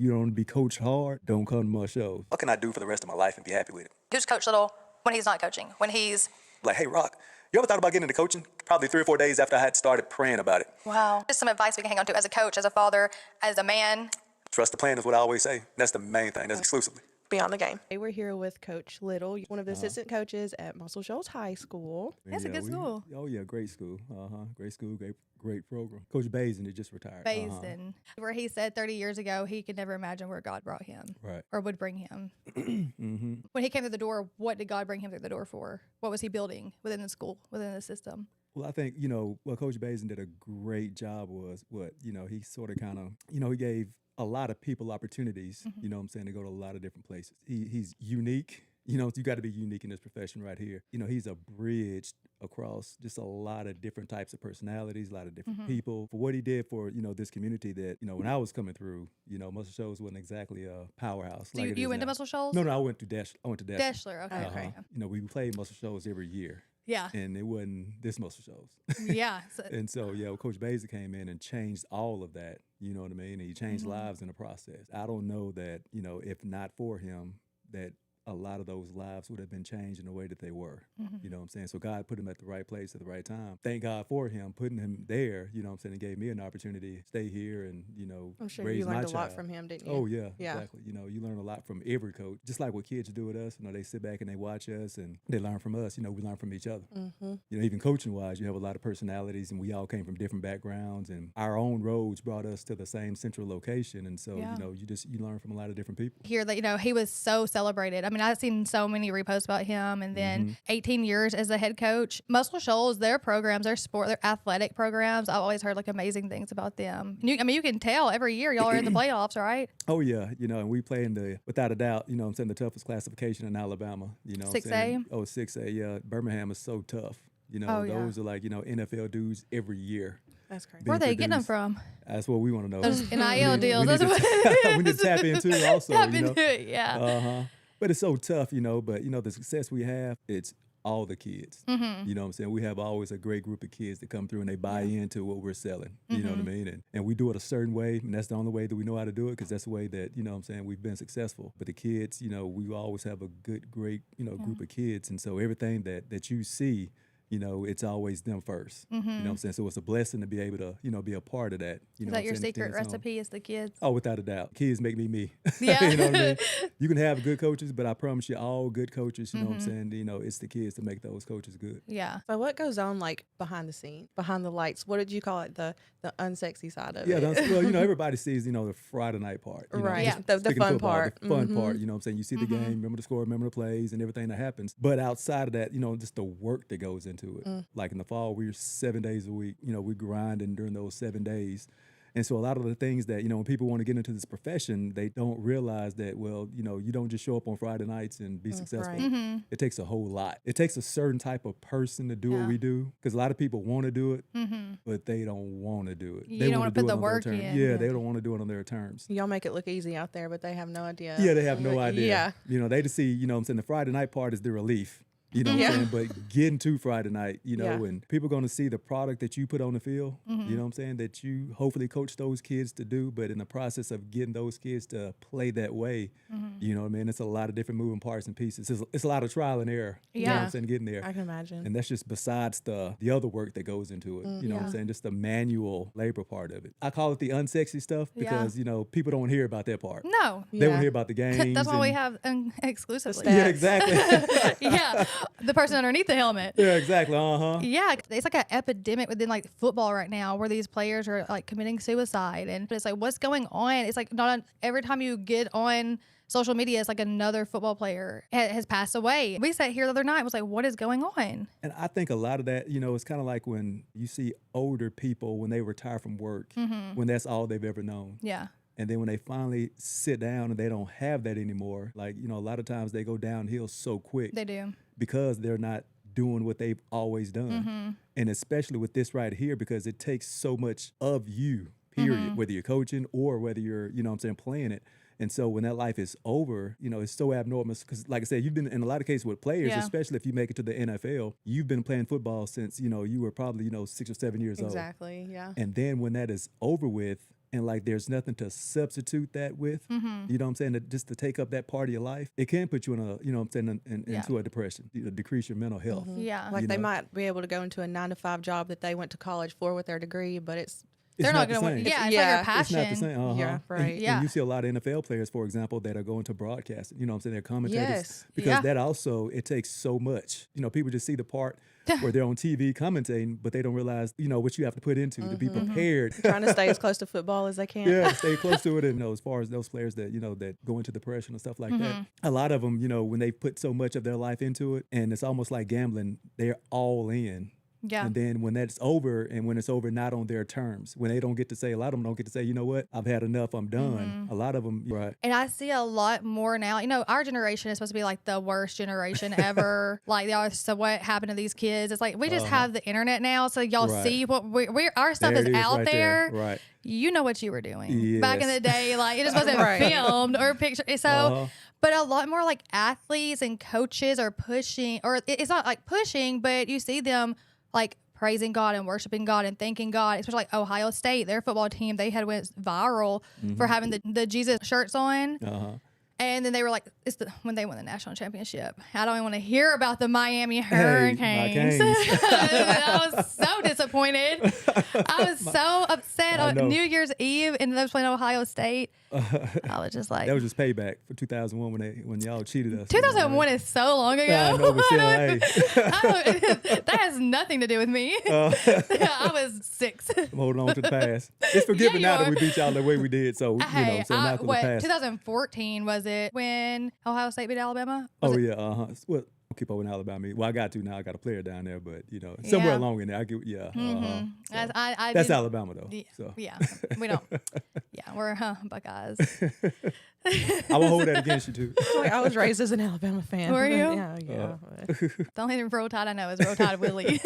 you don't want to be coached hard, don't come to Muscle Shoals. What can I do for the rest of my life and be happy with it? Who's Coach Little when he's not coaching? When he's like, hey, Rocc, you ever thought about getting into coaching? Probably 3 or 4 days after I had started praying about it. Wow. Just some advice we can hang on to as a coach, as a father, as a man. Trust the plan is what I always say. That's the main thing. That's exclusively. Be on the game. We're here with Coach Little, one of the assistant coaches at Muscle Shoals High School. That's a good school. Oh, yeah, great school. Great school, great program. Coach Basden is just retired. Basden, where he said 30 years ago he could never imagine where God brought him, right, or would bring him. When he came through the door, what did God bring him through the door for? What was he building within the school, within the system? Well, I think, what Coach Basden did a great job was he sort of kind of, he gave a lot of people opportunities, you know what I'm saying, to go to a lot of different places. He's unique. You got to be unique in this profession right here. He's a bridge across just a lot of different types of personalities, a lot of different people. For what he did for, this community that, when I was coming through, Muscle Shoals wasn't exactly a powerhouse. So you went to Muscle Shoals? No, I went to Deshler. Deshler, okay. We played Muscle Shoals every year. Yeah. And it wasn't this Muscle Shoals. Yeah. And so, Coach Basden came in and changed all of that, you know what I mean? And he changed lives in the process. I don't know that, if not for him, that a lot of those lives would have been changed in the way that they were. You know what I'm saying? So God put him at the right place at the right time. Thank God for him, putting him there, you know what I'm saying, and gave me an opportunity to stay here and, I'm sure raise you learned my a lot child. from him, didn't you? Oh, yeah, exactly. You learn a lot from every coach. Just like what kids do with us, they sit back and they watch us and they learn from us. We learn from each other. Even coaching-wise, you have a lot of personalities and we all came from different backgrounds and our own roads brought us to the same central location. And so, you learn from a lot of different people. Here that, he was so celebrated. I mean, I've seen so many reposts about him, and then 18 years as a head coach. Muscle Shoals, their programs, their athletic programs, I've always heard amazing things about them. You can tell every year y'all are in the playoffs, right? Oh yeah, and we play in without a doubt, the toughest classification in Alabama. 6A? Oh, 6A, yeah. Birmingham is so tough. Those are NFL dudes every year. That's crazy. Where are they getting them from? That's what we want to know. Those NIL deals. We need to tap into also. Tap into it, yeah. But it's so tough, but the success we have, it's all the kids. You know what I'm saying? We have always a great group of kids that come through and they buy into what we're selling. You know what I mean? And we do it a certain way, and that's the only way that we know how to do it, because that's the way that, we've been successful. But the kids, we always have a great, group of kids. And so everything that you see, it's always them first. You know what I'm saying? So it's a blessing to be able to, be a part of that. Is that your secret recipe is the kids? Oh, without a doubt. Kids make me me. Yeah. You know what I mean? You can have good coaches, but I promise you all good coaches, you know what I'm saying? It's the kids to make those coaches good. Yeah. So what goes on behind the scenes, behind the lights? What did you call it? The unsexy side of it? Yeah, well, everybody sees, the Friday night part. Right. Yeah. The fun football, part. The fun part, you know what I'm saying? You see the game, remember the score, remember the plays and everything that happens. But outside of that, just the work that goes into it. Like in the fall, we're 7 days a week, we grinding during those 7 days. And so a lot of the things that, when people want to get into this profession, they don't realize that, well, you don't just show up on Friday nights and be successful. Right. It takes a whole lot. It takes a certain type of person to do what we do, because a lot of people want to do it, but they don't want to do it. You they don't want to to put the on their work terms. in. Yeah, they don't want to do it on their terms. Y'all make it look easy out there, but they have no idea. Yeah, they have no idea. Yeah. They just see, what I'm saying, the Friday night part is the relief. You know what I'm saying? But getting to Friday night, and people are going to see the product that you put on the field, you know what I'm saying, that you hopefully coach those kids to do. But in the process of getting those kids to play that way, you know what I mean, it's a lot of different moving parts and pieces. It's a lot of trial and error, you know what I'm saying, getting there. I can imagine. And that's just besides the other work that goes into it, you know what I'm saying, just the manual labor part of it. I call it the unsexy stuff because, people don't hear about that part. No. They don't hear about the games. That's why we have exclusively. Yeah, exactly. Yeah. The person underneath the helmet. Yeah, exactly. Yeah, it's like an epidemic within football right now, where these players are committing suicide, and it's what's going on? It's every time you get on social media, it's another football player has passed away. We sat here the other night and was what is going on? And I think a lot of that, it's kind of like when you see older people when they retire from work, when that's all they've ever known. Yeah. And then when they finally sit down and they don't have that anymore, a lot of times they go downhill so quick. They do. Because they're not doing what they've always done. And especially with this right here, because it takes so much of you, period, whether you're coaching or whether you're, playing it. And so when that life is over, it's so abnormal because, like I said, you've been in a lot of cases with players, especially if you make it to the NFL, you've been playing football since, you were probably, 6 or 7 years old. Exactly, yeah. And then when that is over with, and like there's nothing to substitute that with, you know what I'm saying, just to take up that part of your life, it can put you in a, you know what I'm saying, into a depression, decrease your mental health. Yeah. Like they might be able to go into a 9-to-5 job that they went to college for with their degree, but they're not going to want. Yeah, it's like your passion. It's not the same. Yeah, right. And you see a lot of NFL players, for example, that are going to broadcasting. You know what I'm saying? They're commentators. Yes. Because that also, it takes so much. You know, people just see the part where they're on TV commentating, but they don't realize, you know, what you have to put into to be prepared. Trying to stay as close to football as they can. Yeah, stay close to it. And, you know, as far as those players that, you know, that go into depression and stuff like that, a lot of them, you know, when they put so much of their life into it, and it's almost like gambling, they're all in. Yeah. And then when that's over, and when it's over not on their terms, when they don't get to say, a lot of them don't get to say, you know what, I've had enough, I'm done. A lot of them, right. And I see a lot more now. You know, our generation is supposed to be like the worst generation ever. Like, they always, so what happened to these kids? It's like, we just have the internet now, so y'all see what our stuff is out right there. Right. You know what you were doing Yes. back in the day. Like, it just wasn't filmed or pictured. So, but a lot more like athletes and coaches are pushing, or it's not like pushing, but you see them like praising God and worshiping God and thanking God, especially like Ohio State, their football team, they had went viral for having the Jesus shirts on. And then they were like, when they won the national championship. I don't even want to hear about the Miami Hurricanes. I was so disappointed. I was so upset on New Year's Eve, and they was playing Ohio State. I was just like, that was just payback for 2001 when y'all cheated us. 2001 is so long ago. I know, but still, hey. That has nothing to do with me. I was 6. I'm holding on to the past. It's forgiven now that we beat y'all the way we did. So, you know, so now for the past. 2014 was it when Ohio State beat Alabama? Well, I'll keep up with Alabama. Well, I got to now. I got a player down there, but you know, somewhere along in there, I get that's Alabama though. So. Yeah, we don't. Yeah, we're Buckeyes. I won't hold that against you too. I was raised as an Alabama fan. Were you? Yeah. The only Roll Tide I know is Roll Tide Willie.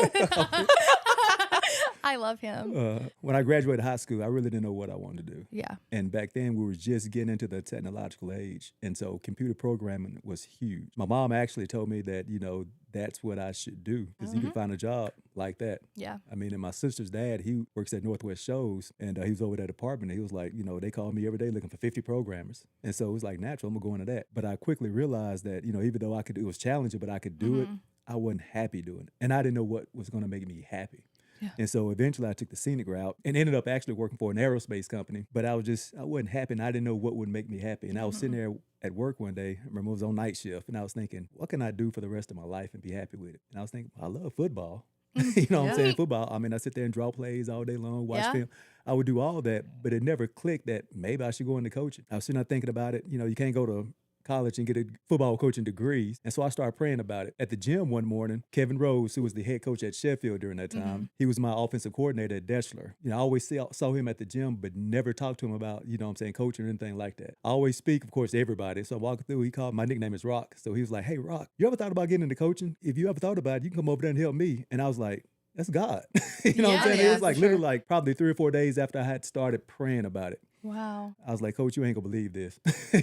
I love him. When I graduated high school, I really didn't know what I wanted to do. Yeah. And back then, we were just getting into the technological age. And so computer programming was huge. My mom actually told me that, you know, that's what I should do, because you can find a job like that. Yeah. I mean, and my sister's dad, he works at Northwest Shoals, and he was over that department. And he was like, you know, they called me every day looking for 50 programmers. And so it was like natural, I'm going to go into that. But I quickly realized that, you know, even though it was challenging, but I could do it, I wasn't happy doing it. And I didn't know what was going to make me happy. Yeah. And so eventually I took the scenic route and ended up actually working for an aerospace company. But I wasn't happy, and I didn't know what would make me happy. And I was sitting there at work one day, I remember it was on night shift, and I was thinking, what can I do for the rest of my life and be happy with it? And I was thinking, I love football. You know what I'm saying? Football. I mean, I sit there and draw plays all day long, watch film. I would do all that, but it never clicked that maybe I should go into coaching. I was sitting there thinking about it. You know, you can't go to college and get a football coaching degree. And so I started praying about it. At the gym one morning, Kevin Rose, who was the head coach at Sheffield during that time, he was my offensive coordinator at Deschler. You know, I always saw him at the gym, but never talked to him about, you know what I'm saying, coaching or anything like that. I always speak, of course, to everybody. So I walked through, my nickname is Rocc. So he was like, hey, Rocc, you ever thought about getting into coaching? If you ever thought about it, you can come over there and help me. And I was like, that's God. You know what I'm saying? It was like literally like probably 3 or 4 days after I had started praying about it. Wow. I was like, Coach, you ain't gonna believe this.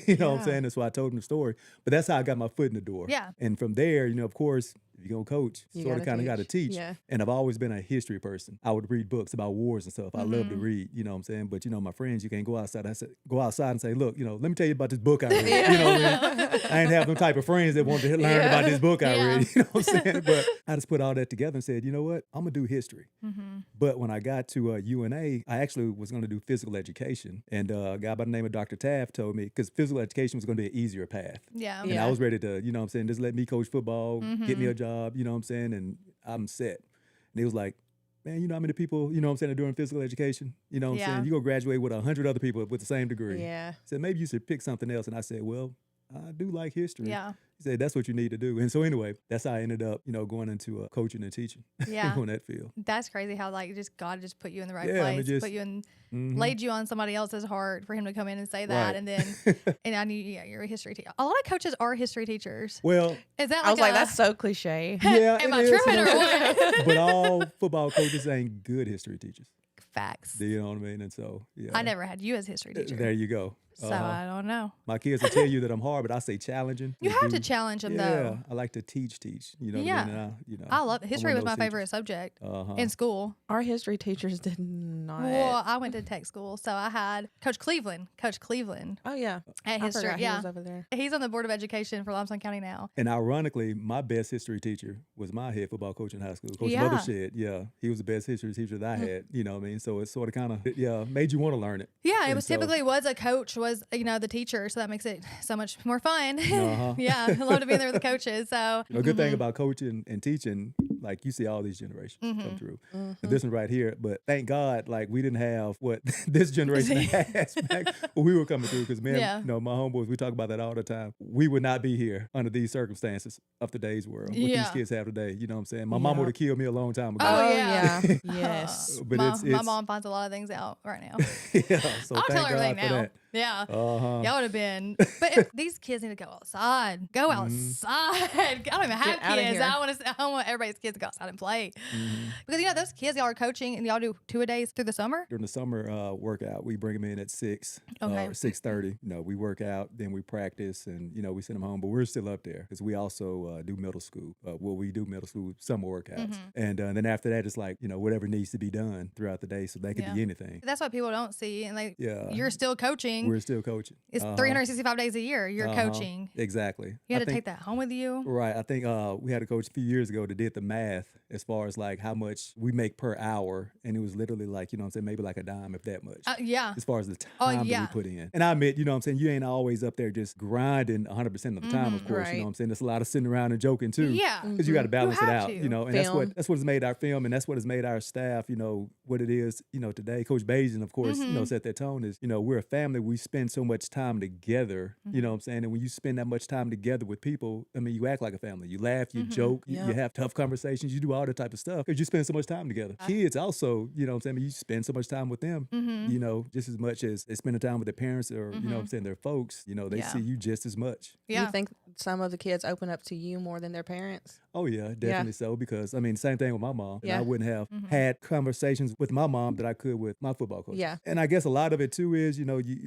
You know what I'm saying? That's why I told him the story. But that's how I got my foot in the door. Yeah. And from there, you know, of course, if you're gonna coach, you sort of kind of got to teach. Yeah. And I've always been a history person. I would read books about wars and stuff. I love to read, you know what I'm saying? But, you know, my friends, you can't go outside. I said, go outside and say, look, you know, let me tell you about this book I read. You know what I mean? I ain't have them type of friends that want to learn about this book I read. You know what I'm saying? But I just put all that together and said, you know what? I'm gonna do history. But when I got to UNA, I actually was gonna do physical education. And a guy by the name of Dr. Taft told me, because physical education was gonna be an easier path. Yeah. And I was ready to, you know what I'm saying, just let me coach football, get me a job, you know what I'm saying, and I'm set. And he was like, man, you know how many people, you know what I'm saying, are doing physical education? You know what I'm saying? You're going to graduate with 100 other people with the same degree. Yeah. He said, maybe you should pick something else. And I said, well, I do like history. Yeah. He said, that's what you need to do. And so anyway, that's how I ended up, you know, going into coaching and teaching on that field. That's crazy how like just God just put you in the right Yeah, I place, mean, just, put you in, laid you on somebody else's heart for him to come in and say that. Right. And then, and I knew, you're a history teacher. A lot of coaches are history teachers. Well, is that like I was like, that's so cliche. Yeah, am I tripping or what? But all football coaches ain't good history teachers. Facts. Do you know what I mean? And so, yeah. I never had you as history teacher. There you go. So I don't know. My kids will tell you that I'm hard, but I say challenging. You have to challenge them, though. I like to teach. You know what Yeah. I mean? And I love history. Was my teachers. favorite subject in school. Our history teachers did not. Well, I went to tech school, so I had Coach Cleveland. Oh yeah, at I history. forgot Yeah, he was over there. He's on the board of education for Limestone County now. And ironically, my best history teacher was my head football coach in high school, Coach Yeah. Mothershed. Yeah, he was the best history teacher that I had. You know what I mean? So it sort of kind of made you want to learn it. Yeah, it And was so- typically was a coach was the teacher, so that makes it so much more fun. Uh-huh. Yeah, I love to be there with the coaches. So A good thing about coaching and teaching, like you see all these generations come through. And this one right here, but thank God, like we didn't have what this generation has back when we were coming through. Because man, Yeah. my homeboys, we talk about that all the time. We would not be here under these circumstances of today's world. What Yeah. these kids have today, you know what I'm saying? My mom would have killed me a long time ago. Oh, yeah. Yes. But my mom finds a lot of things out right now. yeah, so I'll thank tell her God everything for now. that. Yeah. Uh-huh. Y'all would have been. But these kids need to go outside. Go outside. I don't even have Get outta kids. here. I want everybody's kids to go outside and play. Because those kids y'all are coaching and y'all do 2-a-days through the summer. During the summer workout, we bring them in at 6 Okay. or 6:30. We work out, then we practice, and we send them home. But we're still up there because we also do middle school. We do middle school summer workouts, and then after that, it's like whatever needs to be done throughout the day. So that could be anything. That's what people don't see, and Yeah. you're still coaching. We're still coaching. It's 365 days a year. You're coaching. Exactly. You I had to think- take that home with you. Right. I think we had a coach a few years ago that did the math as far as like how much we make per hour, and it was literally like maybe like a dime, if that much. Yeah. As far as the time that yeah. we put in. And I admit, you ain't always up there just grinding 100% of the time, of course. Right. You know what I'm saying? There's a lot of sitting around and joking too. Yeah. Because you got to balance it have out, to. and that's Film. what has made our film, and that's what has made our staff, what it is, today. Coach Basden, of course, set that tone is, we're a family. We spend so much time together, you know what I'm saying? And when you spend that much time together with people, I mean, you act like a family. You laugh, you joke, you have tough conversations, you do all that type of stuff because you spend so much time together. Kids also, you know what I'm saying? You spend so much time with them, just as much as they spend time with their parents or, you know what I'm saying, their folks, they Yeah. see you just as much. Yeah. You think some of the kids open up to you more than their parents? Oh yeah, definitely so. Because I mean, same thing with my mom. And Yeah. I wouldn't have had conversations with my mom that I could with my football coach. Yeah. And I guess a lot of it too is,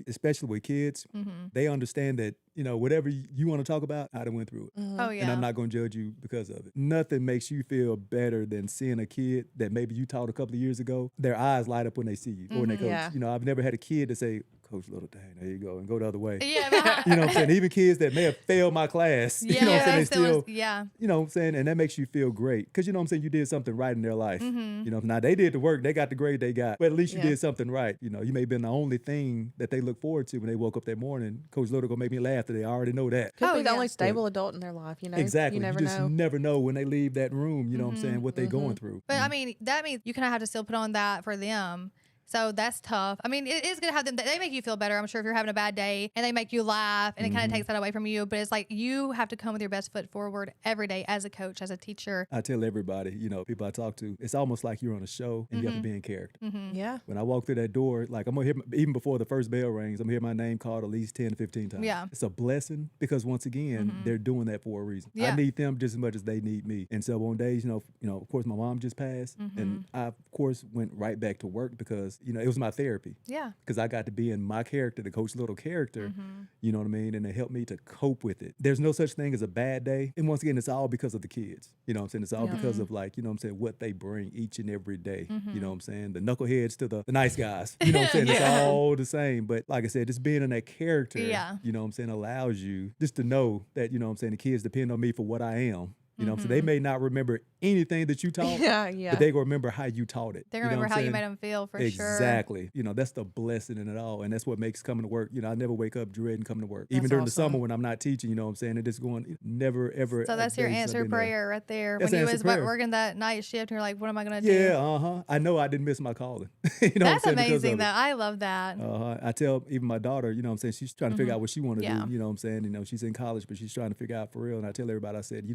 especially with kids, they understand that whatever you want to talk about, I done went through it. Oh yeah. And I'm not going to judge you because of it. Nothing makes you feel better than seeing a kid that maybe you taught a couple of years ago. Their eyes light up when they see you or when they coach. Yeah. I've never had a kid to say, Coach Little, dang, there you go, and go the other way. Yeah. But You know what I'm saying? Even kids that may have failed my class, you know what I'm saying? They still, yeah. you know what I'm saying? And that makes you feel great. Because you know what I'm saying? You did something right in their life. Now they did the work, they got the grade they got, but at least you did something right. You may have been the only thing that they look forward to when they woke up that morning. Coach Little gonna make me laugh today. I already know that. Could Oh, be the yeah. only stable adult in their life, Exactly. You never just know. never know when they leave that room, you know what I'm saying, what they going through. But I mean, that means you kind of have to still put on that for them. So that's tough. I mean, it is going to have them. They make you feel better. I'm sure if you're having a bad day and they make you laugh and it kind of takes that away from you. But it's like you have to come with your best foot forward every day as a coach, as a teacher. I tell everybody, people I talk to, it's almost like you're on a show and you have to be in character. Yeah. When I walk through that door, like I'm gonna hear, even before the first bell rings, I'm gonna hear my name called at least 10 to 15 times. Yeah. It's a blessing because once again, they're doing that for a reason. Yeah. I need them just as much as they need me. And so on days, of course my mom just passed and I of course went right back to work because, it was my therapy. Yeah. Because I got to be in my character, the Coach Little character, you know what I mean? And it helped me to cope with it. There's no such thing as a bad day. And once again, it's all because of the kids. You know what I'm saying? It's all because of what they bring each and every day. You know what I'm saying? The knuckleheads to the nice guys. You know what I'm saying? It's all the same. But like I said, just being in that character, you know what I'm saying, allows you just to know that, you know what I'm saying, the kids depend on me for what I am. You know what I'm saying? They may not remember anything that you taught, Yeah. but they gonna remember how you taught it. They're You going to know remember what how I'm you saying? made them feel for sure. Exactly. That's the blessing in it all. And that's what makes coming to work. I never wake up dreading coming to work. Even That's during the awesome. summer when I'm not teaching, you know what I'm saying? It is going never, ever. So that's your answer prayer right there. That's When you answer was prayer. working that night shift and you're like, what am I going to do? Yeah, I know I didn't miss my calling. You know That's what I'm saying? Because amazing of though. it. I love that. I tell even my daughter, you know what I'm saying, she's trying to figure out what she want to Yeah. do, you know what I'm saying? She's in college, but she's trying to figure out for real. And I tell everybody, I said, you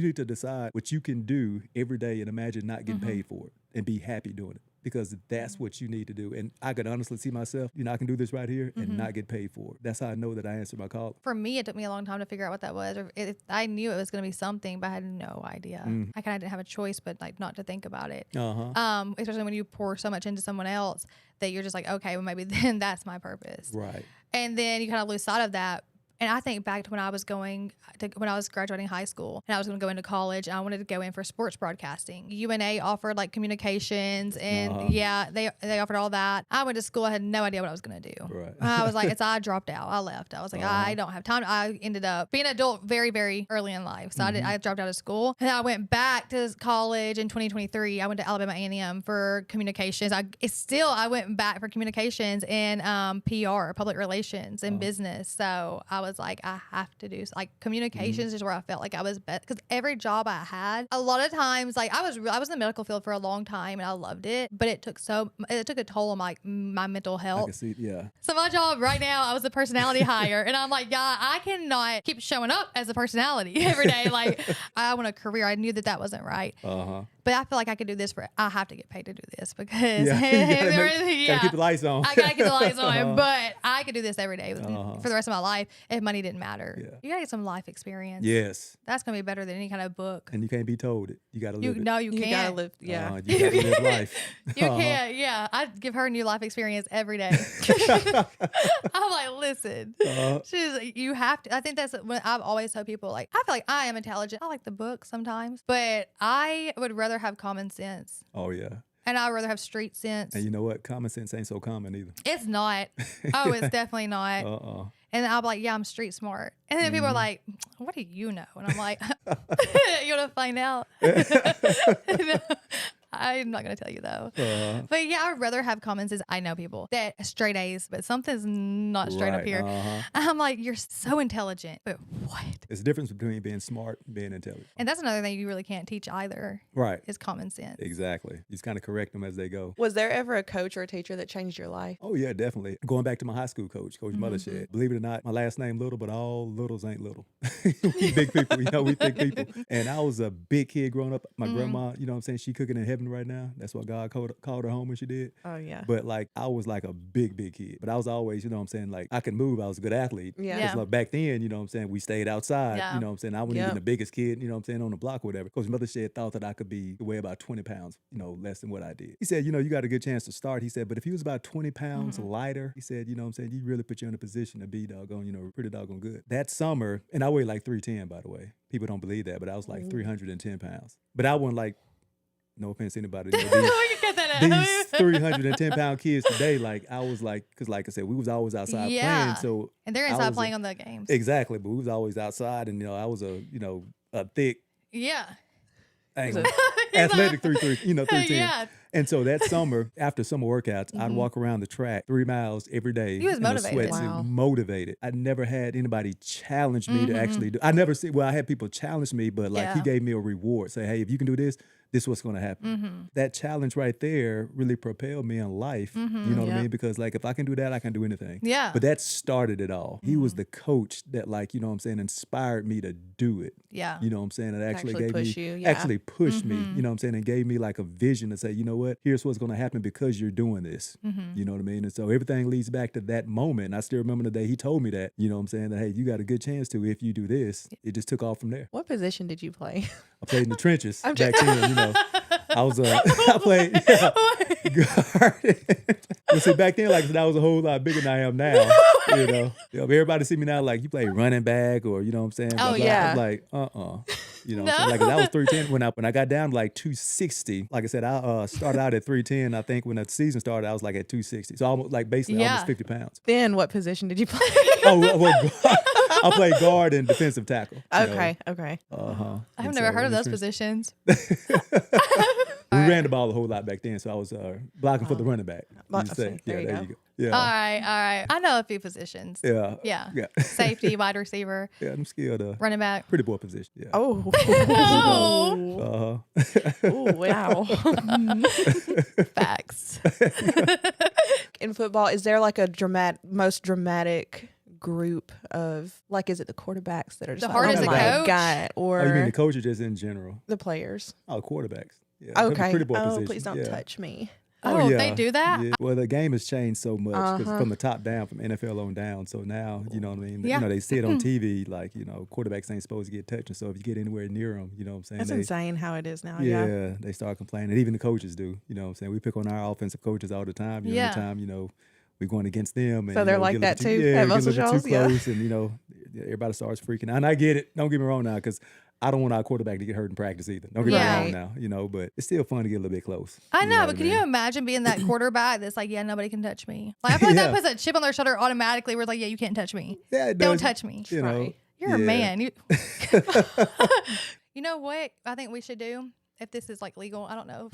need to decide what you can do every day and imagine not getting paid for it and be happy doing it. Because that's what you need to do. And I could honestly see myself, I can do this right here and not get paid for it. That's how I know that I answered my call. For me, it took me a long time to figure out what that was. Or I knew it was going to be something, but I had no idea. I kind of didn't have a choice, but like not to think about it. Especially when you pour so much into someone else that you're just like, okay, well maybe then that's my purpose. Right. And then you kind of lose sight of that. And I think back to when I was graduating high school and I was going to go into college and I wanted to go in for sports broadcasting. UNA offered like communications and they offered all that. I went to school. I had no idea what I was going to do. Right. I was like, I dropped out. I left. I was like, I don't have time. I ended up being an adult very, very early in life. So I dropped out of school and I went back to college in 2023. I went to Alabama A&M for communications. I went back for communications and PR, public relations and business. So I was like, I have to do like communications is where I felt like I was best because every job I had, a lot of times, like I was in the medical field for a long time and I loved it, but it took a toll on my mental health. I can see, yeah. So my job right now, I was a personality hire, and I'm like, yeah, I cannot keep showing up as a personality every day. Like I want a career. I knew that wasn't right. But I feel like I could do this I have to get paid to do this because gotta keep the lights on. I gotta keep the lights on, but I could do this every day for the rest of my life if money didn't matter. Yeah. You gotta get some life experience. Yes. That's gonna be better than any kind of book. And you can't be told it. You gotta live it. No, you can't. You gotta live. Yeah. You gotta live life. You can't. Yeah, I'd give her a new life experience every day. I'm like, listen, you have to. I think that's what I've always told people. Like, I feel like I am intelligent. I like the book sometimes, but I would rather have common sense. Oh yeah. And I'd rather have street sense. And you know what? Common sense ain't so common either. It's not. Oh, it's definitely not. And I'll be like, yeah, I'm street smart. And then people are like, what do you know? And I'm like, you want to find out? I'm not going to tell you though. But yeah, I'd rather have common sense. I know people that straight A's, but something's not straight up here. I'm like, you're so intelligent, but what? It's the difference between being smart and being intelligent. And that's another thing you really can't teach either. Right. Is common sense. Exactly. You just kind of correct them as they go. Was there ever a coach or a teacher that changed your life? Oh yeah, definitely. Going back to my high school coach, Coach Mothershed. Believe it or not, my last name Little, but all littles ain't little. We big people, we big people. And I was a big kid growing up. My grandma, you know what I'm saying? She cooking in heaven right now. That's what God called her home when she did. Oh yeah. But like I was like a big kid. But I was always, you know what I'm saying, like I could move. I was a good athlete. Yeah. Because like, back then, you know what I'm saying, we stayed outside. Yeah. You know what I'm saying? I wasn't even the biggest kid, you know what I'm saying, on the block or whatever. Coach Mothershed thought that I could weigh about 20 pounds, less than what I did. He said, you got a good chance to start. He said, but if he was about 20 pounds lighter, he said, you know what I'm saying, you really put you in a position to be doggone, pretty doggone good. That summer, and I weighed like 310, by the way. People don't believe that, but I was like 310 pounds. But I wasn't like, no offense to anybody. These 310-pound kids today, like I was like, because like I said, we was always outside playing. So and they're inside playing on the games. Exactly, but we was always outside, and I was a thick, athletic 310. Yeah. And so that summer, after summer workouts, I'd walk around the track 3 miles every day. He was motivated. Motivated. I never had anybody challenge me to actually do. I had people challenge me, but like he gave me a reward. Say, hey, if you can do this, this is what's going to happen. That challenge right there really propelled me in life. You know what I mean? Because like if I can do that, I can do anything. Yeah. But that started it all. He was the coach that like, inspired me to do it. Yeah. You know what I'm saying? It actually pushed me, you know what I'm saying? And gave me like a vision to say, you know what? Here's what's going to happen because you're doing this. You know what I mean? And so everything leads back to that moment. And I still remember the day he told me that, you know what I'm saying? That, hey, you got a good chance to if you do this. It just took off from there. What position did you play? I played in the trenches back then, I was I played guard. But see, back then, like I said, I was a whole lot bigger than I am now. Everybody see me now like you play running back or you know what I'm saying. Oh, yeah. I'm like you know, so like I was 310 when I got down to like 260. Like I said, I started out at 310. I think when the season started, I was like at 260. So almost like basically almost 50 pounds. Then what position did you play? I played guard and defensive tackle. Okay. I've never heard of those positions. We ran the ball a whole lot back then, so I was blocking for the running back. There you go. Yeah. All right. I know a few positions. Yeah. Safety, wide receiver. Yeah, I'm skilled. Running back. Pretty boy position. Yeah. Oh. Wow. Facts. In football, is there like a most dramatic group of like, is it the quarterbacks that are just the hardest coach? God, or you mean the coach or just in general? The players. Oh, quarterbacks. Yeah. Okay. Pretty boy position. Please don't touch me. Oh, they do that? Yeah. Well, the game has changed so much 'cause from the top down, from NFL on down. So now, you know what I mean? Yeah. They see it on TV, like, quarterbacks ain't supposed to get touched. And so if you get anywhere near them, you know what I'm saying? That's insane how it is now. Yeah, they start complaining. Even the coaches do, you know what I'm saying? We pick on our offensive coaches all the time. Every time, we're going against them. And, So they're like that too at Muscle Shoals? Too close, and, everybody starts freaking out. And I get it. Don't get me wrong now, because I don't want our quarterback to get hurt in practice either. Don't get me wrong now, but it's still fun to get a little bit close. I know, but can you imagine being that quarterback that's like, yeah, nobody can touch me? Like, I feel like that puts a chip on their shoulder automatically. Where it's like, yeah, you can't touch me. Yeah, it Don't does. touch me. You're a man. You know what I think we should do? If this is like legal, I don't know.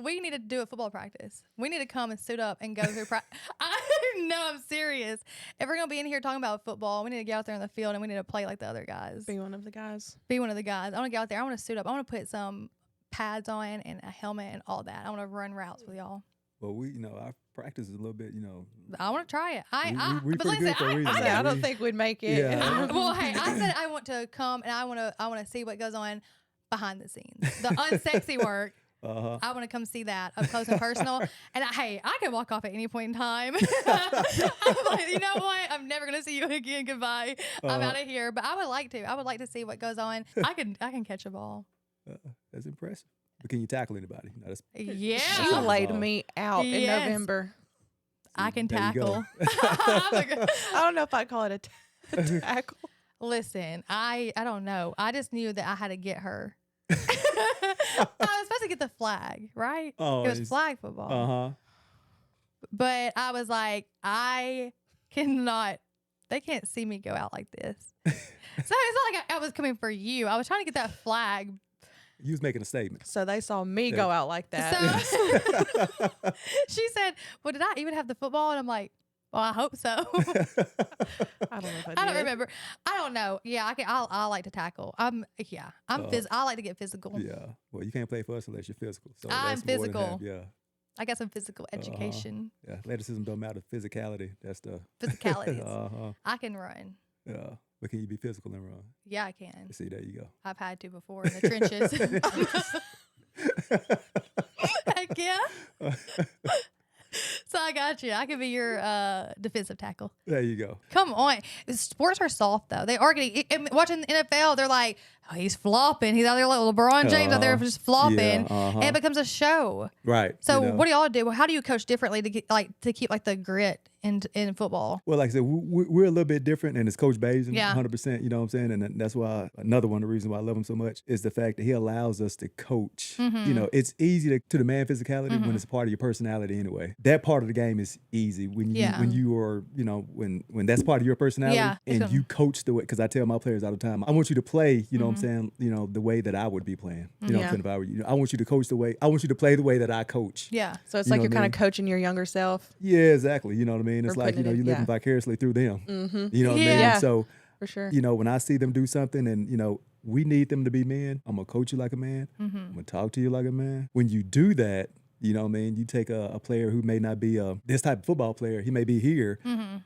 We need to do a football practice. We need to come and suit up and go through practice. I'm serious. If we're going to be in here talking about football, we need to get out there in the field and we need to play like the other guys. Be one of the guys. I want to get out there. I want to suit up. I want to put some pads on and a helmet and all that. I want to run routes with y'all. Well, our practice is a little bit, I want to try it. We're but pretty listen, good for a reason. I don't think we'd make it. Yeah. Well, hey, I said I want to come and I want to see what goes on behind the scenes. The unsexy work. Uh-huh. I want to come see that up close and personal. And I can walk off at any point in time. I'm like, you know what? I'm never gonna see you again. Goodbye. I'm out of here. But I would like to. I would like to see what goes on. I can catch a ball. That's impressive. But can you tackle anybody? Yeah. She laid me out in November. I can tackle. I don't know if I call it a tackle. Listen, I don't know. I just knew that I had to get her. I was supposed to get the flag, right? Oh, it was flag football. Uh-huh. But I was like, I cannot. They can't see me go out like this. So it's not like I was coming for you. I was trying to get that flag. You was making a statement. So they saw me go out like that. So she said, well, did I even have the football? And I'm like, well, I hope so. I don't know if I don't remember. I don't know. Yeah, I like to tackle. I like to get physical. Yeah. Well, you can't play for us unless you're physical. So I'm that's more than physical. half, yeah. I got some physical education. Yeah. Athleticism don't matter. Physicality. That's the Physicality. I can run. Yeah. But can you be physical and run? Yeah, I can. See, there you go. I've had to before in the trenches. Heck yeah. So I got you. I could be your defensive tackle. There you go. Come on. Sports are soft, though. They are getting, watching the NFL, they're like, oh, he's flopping. He's out there like LeBron James out there just flopping. And it becomes a show. Right. So what do y'all do? How do you coach differently to get to keep like the grit in football? Well, like I said, we're a little bit different, and it's Coach Basden, Yeah. 100%, you know what I'm saying? And that's why another one of the reasons why I love him so much is the fact that he allows us to coach. Mm-hmm. It's easy to demand physicality when it's part of your personality anyway. That part of the game is easy when you are, when that's part of your personality and you coach the way, because I tell my players all the time, I want you to play, you know what I'm saying, the way that I would be playing. You know what I'm saying? If I were you, I want you to coach I want you to play the way that I coach. Yeah. So it's like you're kind of coaching your younger self. Yeah, exactly. You know what I mean? It's like, you're living vicariously through them. You know what I mean? Yeah. So, for sure. When I see them do something and, we need them to be men, I'm going to coach you like a man. I'm going to talk to you like a man. When you do that, you know what I mean? You take a player who may not be this type of football player. He may be here,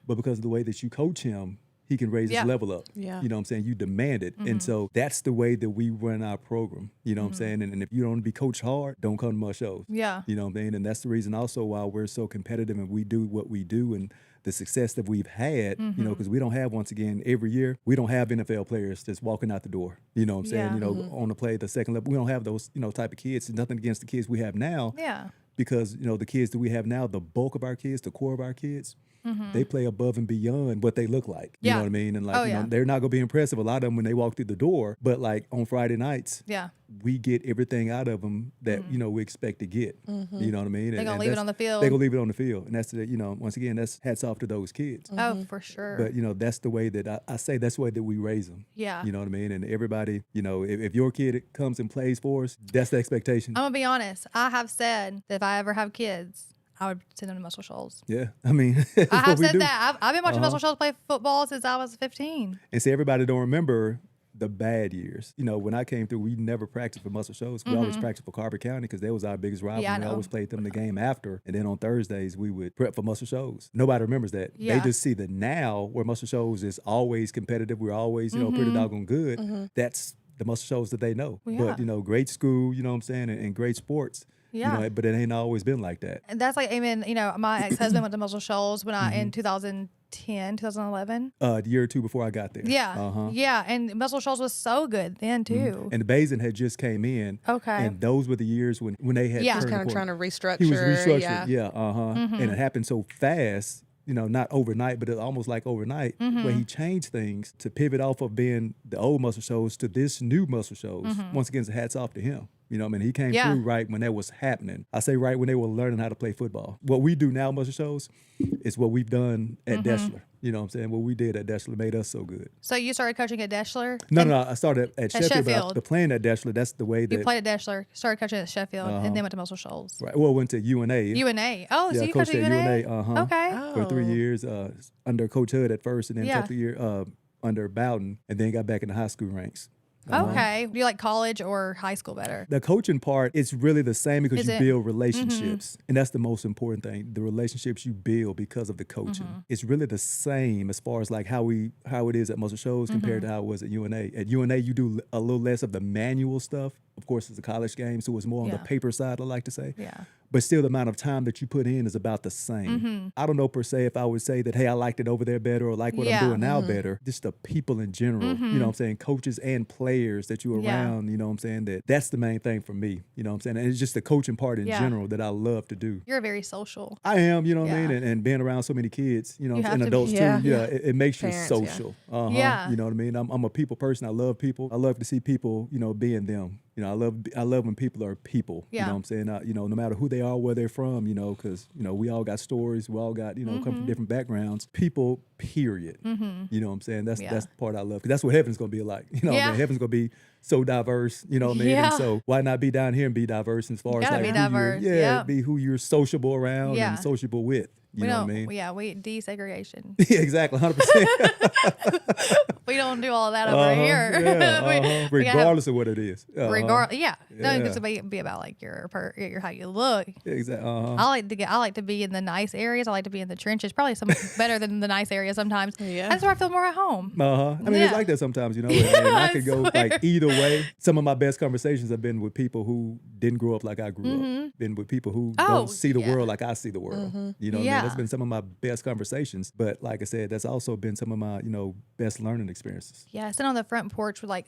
but because of the way that you coach him, he can raise his level up. Yeah. You know what I'm saying? You demand it. And so that's the way that we run our program. You know what I'm saying? And if you don't want to be coached hard, don't come to my shows. Yeah. You know what I mean? And that's the reason also why we're so competitive and we do what we do and the success that we've had, because we don't have, once again, every year, we don't have NFL players just walking out the door. You know what I'm saying? On the play, the second level. We don't have those, type of kids. It's nothing against the kids we have now. Yeah. Because, the kids that we have now, the bulk of our kids, the core of our kids, they play above and beyond what they look like. You know what I mean? And they're not going to be impressive, a lot of them, when they walk through the door. But like on Friday nights, we get everything out of them that, we expect to get. You know what I mean? They're going to leave it on the field. They're going to leave it on the field. And that's, once again, that's hats off to those kids. Oh, for sure. But, that's the way that I say that's the way that we raise them. Yeah. You know what I mean? And everybody, if your kid comes and plays for us, that's the expectation. I'm going to be honest. I have said that if I ever have kids, I would send them to Muscle Shoals. Yeah, I mean, I have said that. I've been watching Muscle Shoals play football since I was 15. And see, everybody don't remember the bad years. When I came through, we never practiced for Muscle Shoals. We always practiced for Carver County because that was our biggest rival. Yeah, I we know. always played them the game after. And then on Thursdays, we would prep for Muscle Shoals. Nobody remembers that. Yeah. They just see the now where Muscle Shoals is always competitive. We're always, pretty doggone good. That's the Muscle Shoals that they know. Well, yeah. But, great school, you know what I'm saying, and great sports. Yeah. You know, but it ain't always been like that. And that's like, even, you know, my ex-husband went to Muscle Shoals when in 2010, 2011. The year or two before I got there. Yeah. Yeah. And Muscle Shoals was so good then too. And the Basden had just came in. Okay. And those were the years when they had Yeah. turned Kind of the trying to corner. restructure. He was restructuring. Yeah. And it happened so fast, you know, not overnight, but it almost like overnight, where he changed things to pivot off of being the old Muscle Shoals to this new Muscle Shoals. Once again, hats off to him. You know what I mean? He came through right when that was happening. I say right when they were learning how to play football. What we do now, Muscle Shoals, is what we've done at Deschler. You know what I'm saying? What we did at Deschler made us so good. So you started coaching at Deschler? No. I started at Sheffield. Sheffield. But playing at Deschler, that's the way that... You played at Deschler, started coaching at Sheffield, and then went to Muscle Shoals. Right. Well, went to UNA. UNA. Oh, so Yeah, you coached coached at at UNA? UNA. Okay. For 3 years under Coach Hood at first, and then a Yeah. couple of years under Bowden, and then got back in the high school ranks. Okay. Do you like college or high school better? The coaching part, it's really the same because Is you it? build relationships. And that's the most important thing. The relationships you build because of the coaching. It's really the same as far as like how it is at Muscle Shoals compared to how it was at UNA. At UNA, you do a little less of the manual stuff. Of course, it's a college game, so it's more on the Yeah. paper side, I like to say. Yeah. But still, the amount of time that you put in is about the same. I don't know per se if I would say that, hey, I liked it over there better or like what Yeah. I'm doing now better. Just the people in general, you know what I'm saying? Coaches and players that you're Yeah. around, you know what I'm saying? That's the main thing for me, you know what I'm saying? And it's just the coaching part in Yeah. general that I love to do. You're very social. I am, you know what I Yeah. mean? And being around so many kids, you know, You have and to be. adults Yeah. too, it makes Parents, you yeah. social. Yeah. You know what I mean? I'm a people person. I love people. I love to see people, you know, being them. You know, I love when people are people. Yeah. You know what I'm saying? You know, no matter who they are, where they're from, you know, because, you know, we all got stories. We all got, you know, come from different backgrounds. People, period. You know what I'm saying? That's the part I love. Because that's what heaven's going to be like. You know what I mean? Heaven's going to be so diverse. You know what I mean? Yeah. And so why not be down here and be diverse as far as Gotta like be who diverse. you're, Yeah. be who you're sociable around Yeah. and sociable with. You We know don't, what I mean? yeah, we desegregation. Yeah, exactly, 100%. We don't do all that over here. We gotta Regardless of what it is. regard, yeah. No, Yeah. it's be about like your how you look. Exactly. I like to be in the nice areas. I like to be in the trenches. Probably some better than the nice areas sometimes. Yeah. That's where I feel more at home. I mean, Yeah. it's like that sometimes, you know. And I could go swear. like either way. Some of my best conversations have been with people who didn't grow up like I grew up. Been with people who Oh, don't see the yeah. world like I see the world. You know what I Yeah. mean? That's been some of my best conversations. But like I said, that's also been some of my, you know, best learning experiences. Yeah, sitting on the front porch with like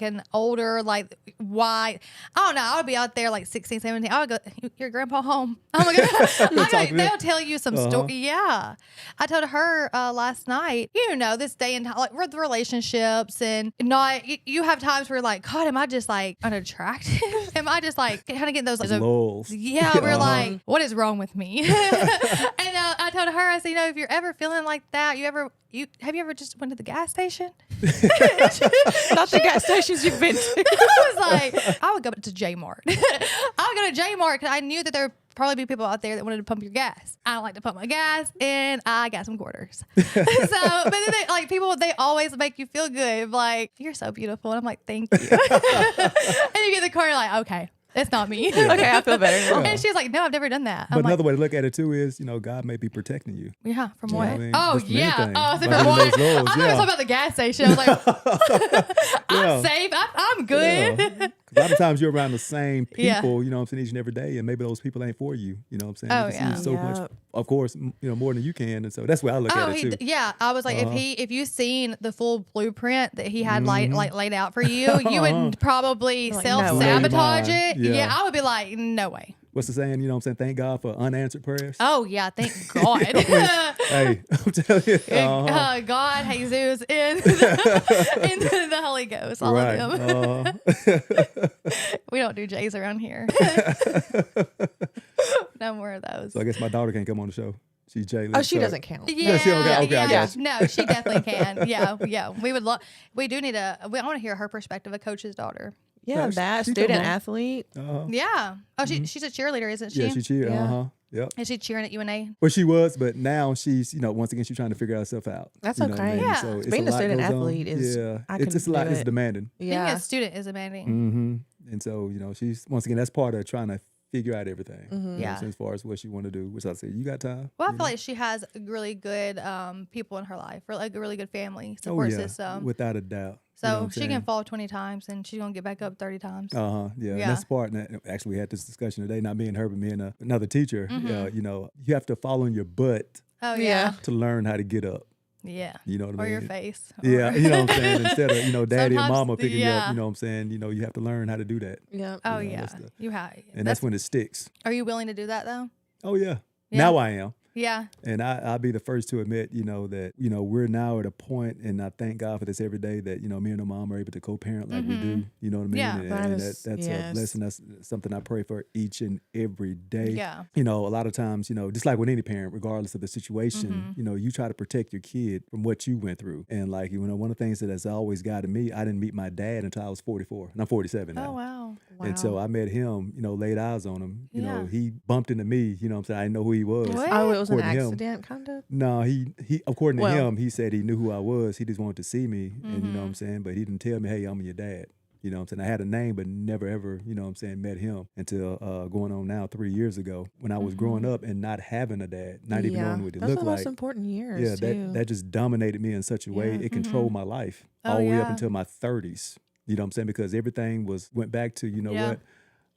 an older, like white, I don't know, I would be out there like 16, 17. I would go, your grandpa home. Oh my God. They'll tell you some story. Yeah. I told her last night, you know, this day and time, like with relationships and not, you have times where like, God, am I just like unattractive? Am I just like kind of getting those like, Lulls. yeah, we're like, what is wrong with me? And I told her, I said, you know, if you're ever feeling like that, have you ever just went to the gas station? Not the gas stations you've been to. I was like, I would go to J Mart. I would go to J Mart because I knew that there would probably be people out there that wanted to pump your gas. I don't like to pump my gas, and I got some quarters. But then they always make you feel good. Like, you're so beautiful. And I'm like, thank you. And you get in the car, you're like, okay. It's not me. Okay, I feel better now. And she's like, no, I've never done that. But I'm another way to look at it too is, you know, God may be protecting you. yeah, from You know what? what I mean? Oh, Just from yeah. anything. Oh, I was By from hitting what? those goals, I thought you were yeah. talking about the gas station. I was like, I'm Yeah. safe. I'm good. Yeah. A lot of times you're around the same people, Yeah. you know what I'm saying, each and every day, and maybe those people ain't for you, you know what I'm saying? Oh, You can yeah. see so much, Yep. of course, you know, more than you can, and so that's where I look at it too. Yeah. I was like, if you seen the full blueprint that he had like laid out for you, you would probably Like, self-sabotage no way. it. Yeah. Yeah, I would be like, no way. What's the saying, you know what I'm saying? Thank God for unanswered prayers. Oh yeah, thank God. Hey, I'm telling you. God, Jesus, and the Holy Ghost, all Right. of them. We don't do J's around here. No more of those. So I guess my daughter can't come on the show. She's Jay. Oh, she doesn't count. Yeah, she- okay, I got you. No, she definitely can. Yeah. We would love. We do need I want to hear her perspective, a coach's daughter. Yeah, Yeah, that she student come on. athlete. Yeah. Oh, she's a cheerleader, isn't she? Yeah, she cheered. Yeah. Yep. Is she cheering at UNA? Well, she was, but now she's, you know, once again, she's trying to figure herself out. That's You know what I okay. mean? Yeah. So it's Being a lot student goes on. athlete is- yeah, I it's couldn't a lot. do It's it. demanding. Being Yeah. a student is demanding. And so, you know, she's once again, that's part of trying to figure out everything. You know what I'm Yeah. saying, as far as what she want to do, which I said, you got time? Well, I You feel know? like she has really good people in her life, or like a really good family Oh support yeah, system. without a doubt. So You know what I'm she can saying? fall 20 times and she's gonna get back up 30 times. Yeah. And Yeah. that's the part. And actually, we had this discussion today. Not me and her, but me and another teacher. You know, you have to fall on your butt Oh Yeah. yeah, to learn how to get up. yeah. You know what I Or mean? your face. Yeah, Or- you know what I'm saying? Instead of, you know, daddy and Sometimes- mama picking you up, yeah. you know what I'm saying? You know, you have to learn how to do that. Yeah. Oh You know, yeah, that's the- you have. And that's when it sticks. Are you willing to do that though? Oh, yeah. Yeah. Now I am. Yeah. And I'll be the first to admit, you know, that, you know, we're now at a point, and I thank God for this every day, that, you know, me and my mom are able to co-parent like we do. You know what I mean? Yeah. And That's that's yes. a blessing. That's something I pray for each and every day. Yeah. You know, a lot of times, you know, just like with any parent, regardless of the situation, you know, you try to protect your kid from what you went through. And like, you know, one of the things that has always guided me, I didn't meet my dad until I was 44. And I'm 47 now. Oh wow. And so I met him, you know, laid eyes on him. You Yeah. know, he bumped into me, you know what I'm saying? I didn't know who he was. What? Oh, it was an According to him. accident, kind of. No, he according to Well- him, he said he knew who I was. He just wanted to see me. And you know what I'm saying? But he didn't tell me, hey, I'm your dad. You know what I'm saying? I had a name, but never ever, you know what I'm saying, met him until going on now 3 years ago when I was growing up and not having a dad, not even knowing what he Those looked are the most like. important years. Yeah, too. that just dominated me in such a way. Yeah. It controlled my life Oh, all the way up yeah. until my 30s. You know what I'm saying? Because everything went back to, you know Yeah. what?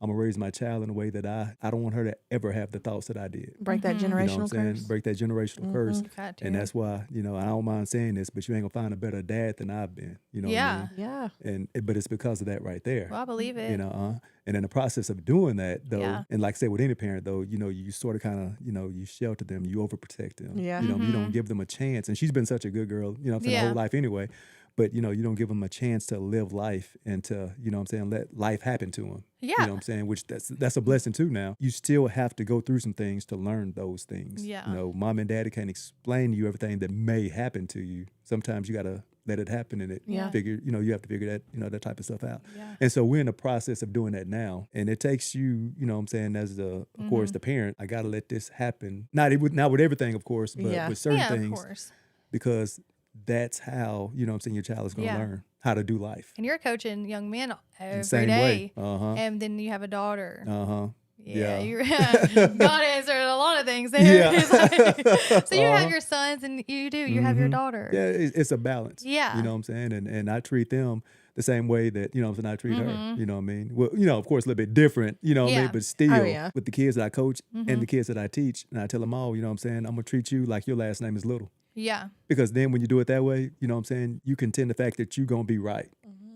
I'm going to raise my child in a way that I don't want her to ever have the thoughts that I did. break that You know what I'm generational saying? curse. Break that generational curse. Got to. And that's why, you know, I don't mind saying this, but you ain't going to find a better dad than I've been. You know what I Yeah. mean? Yeah. But it's because of that right there. Well, I believe it. You know, and in the process of doing that, though, Yeah. and like I said with any parent, though, you know, you sort of kind of, you know, you shelter them, you overprotect them. Yeah. You know, you don't give them a chance. And she's been such a good girl, you know what I'm saying, her Yeah. whole life anyway. But, you know, you don't give them a chance to live life and to, you know what I'm saying, let life happen to them. Yeah. You know what I'm saying? Which that's a blessing too now. You still have to go through some things to learn those things. Yeah. You know, mom and daddy can't explain to you everything that may happen to you. Sometimes you got to let it happen and you have to figure that, you know, that type of stuff out. Yeah. And so we're in the process of doing that now. And it takes you, you know what I'm saying, as of course, the parent, I got to let this happen. Not with everything, of course, but Yeah. with certain Yeah, of things. course. Because that's how, you know what I'm saying, your child is going to Yeah. learn how to do life. And you're coaching young men every Same day. way. Uh-huh. And then you have a daughter. Uh-huh. Yeah, Yeah. you're God answered a lot of things there. Yeah. It's like- so you have Uh-huh. your sons and you have your daughter. Yeah, it's a balance. Yeah. You know what I'm saying? And I treat them the same way that, you know what I'm saying, I treat her. You know what I mean? Well, you know, of course, a little bit different, you know what I Yeah. mean? But still, Oh, yeah. with the kids that I coach and the kids that I teach, and I tell them all, you know what I'm saying, I'm going to treat you like your last name is Little. Yeah. Because then when you do it that way, you know what I'm saying, you contend the fact that you're going to be right.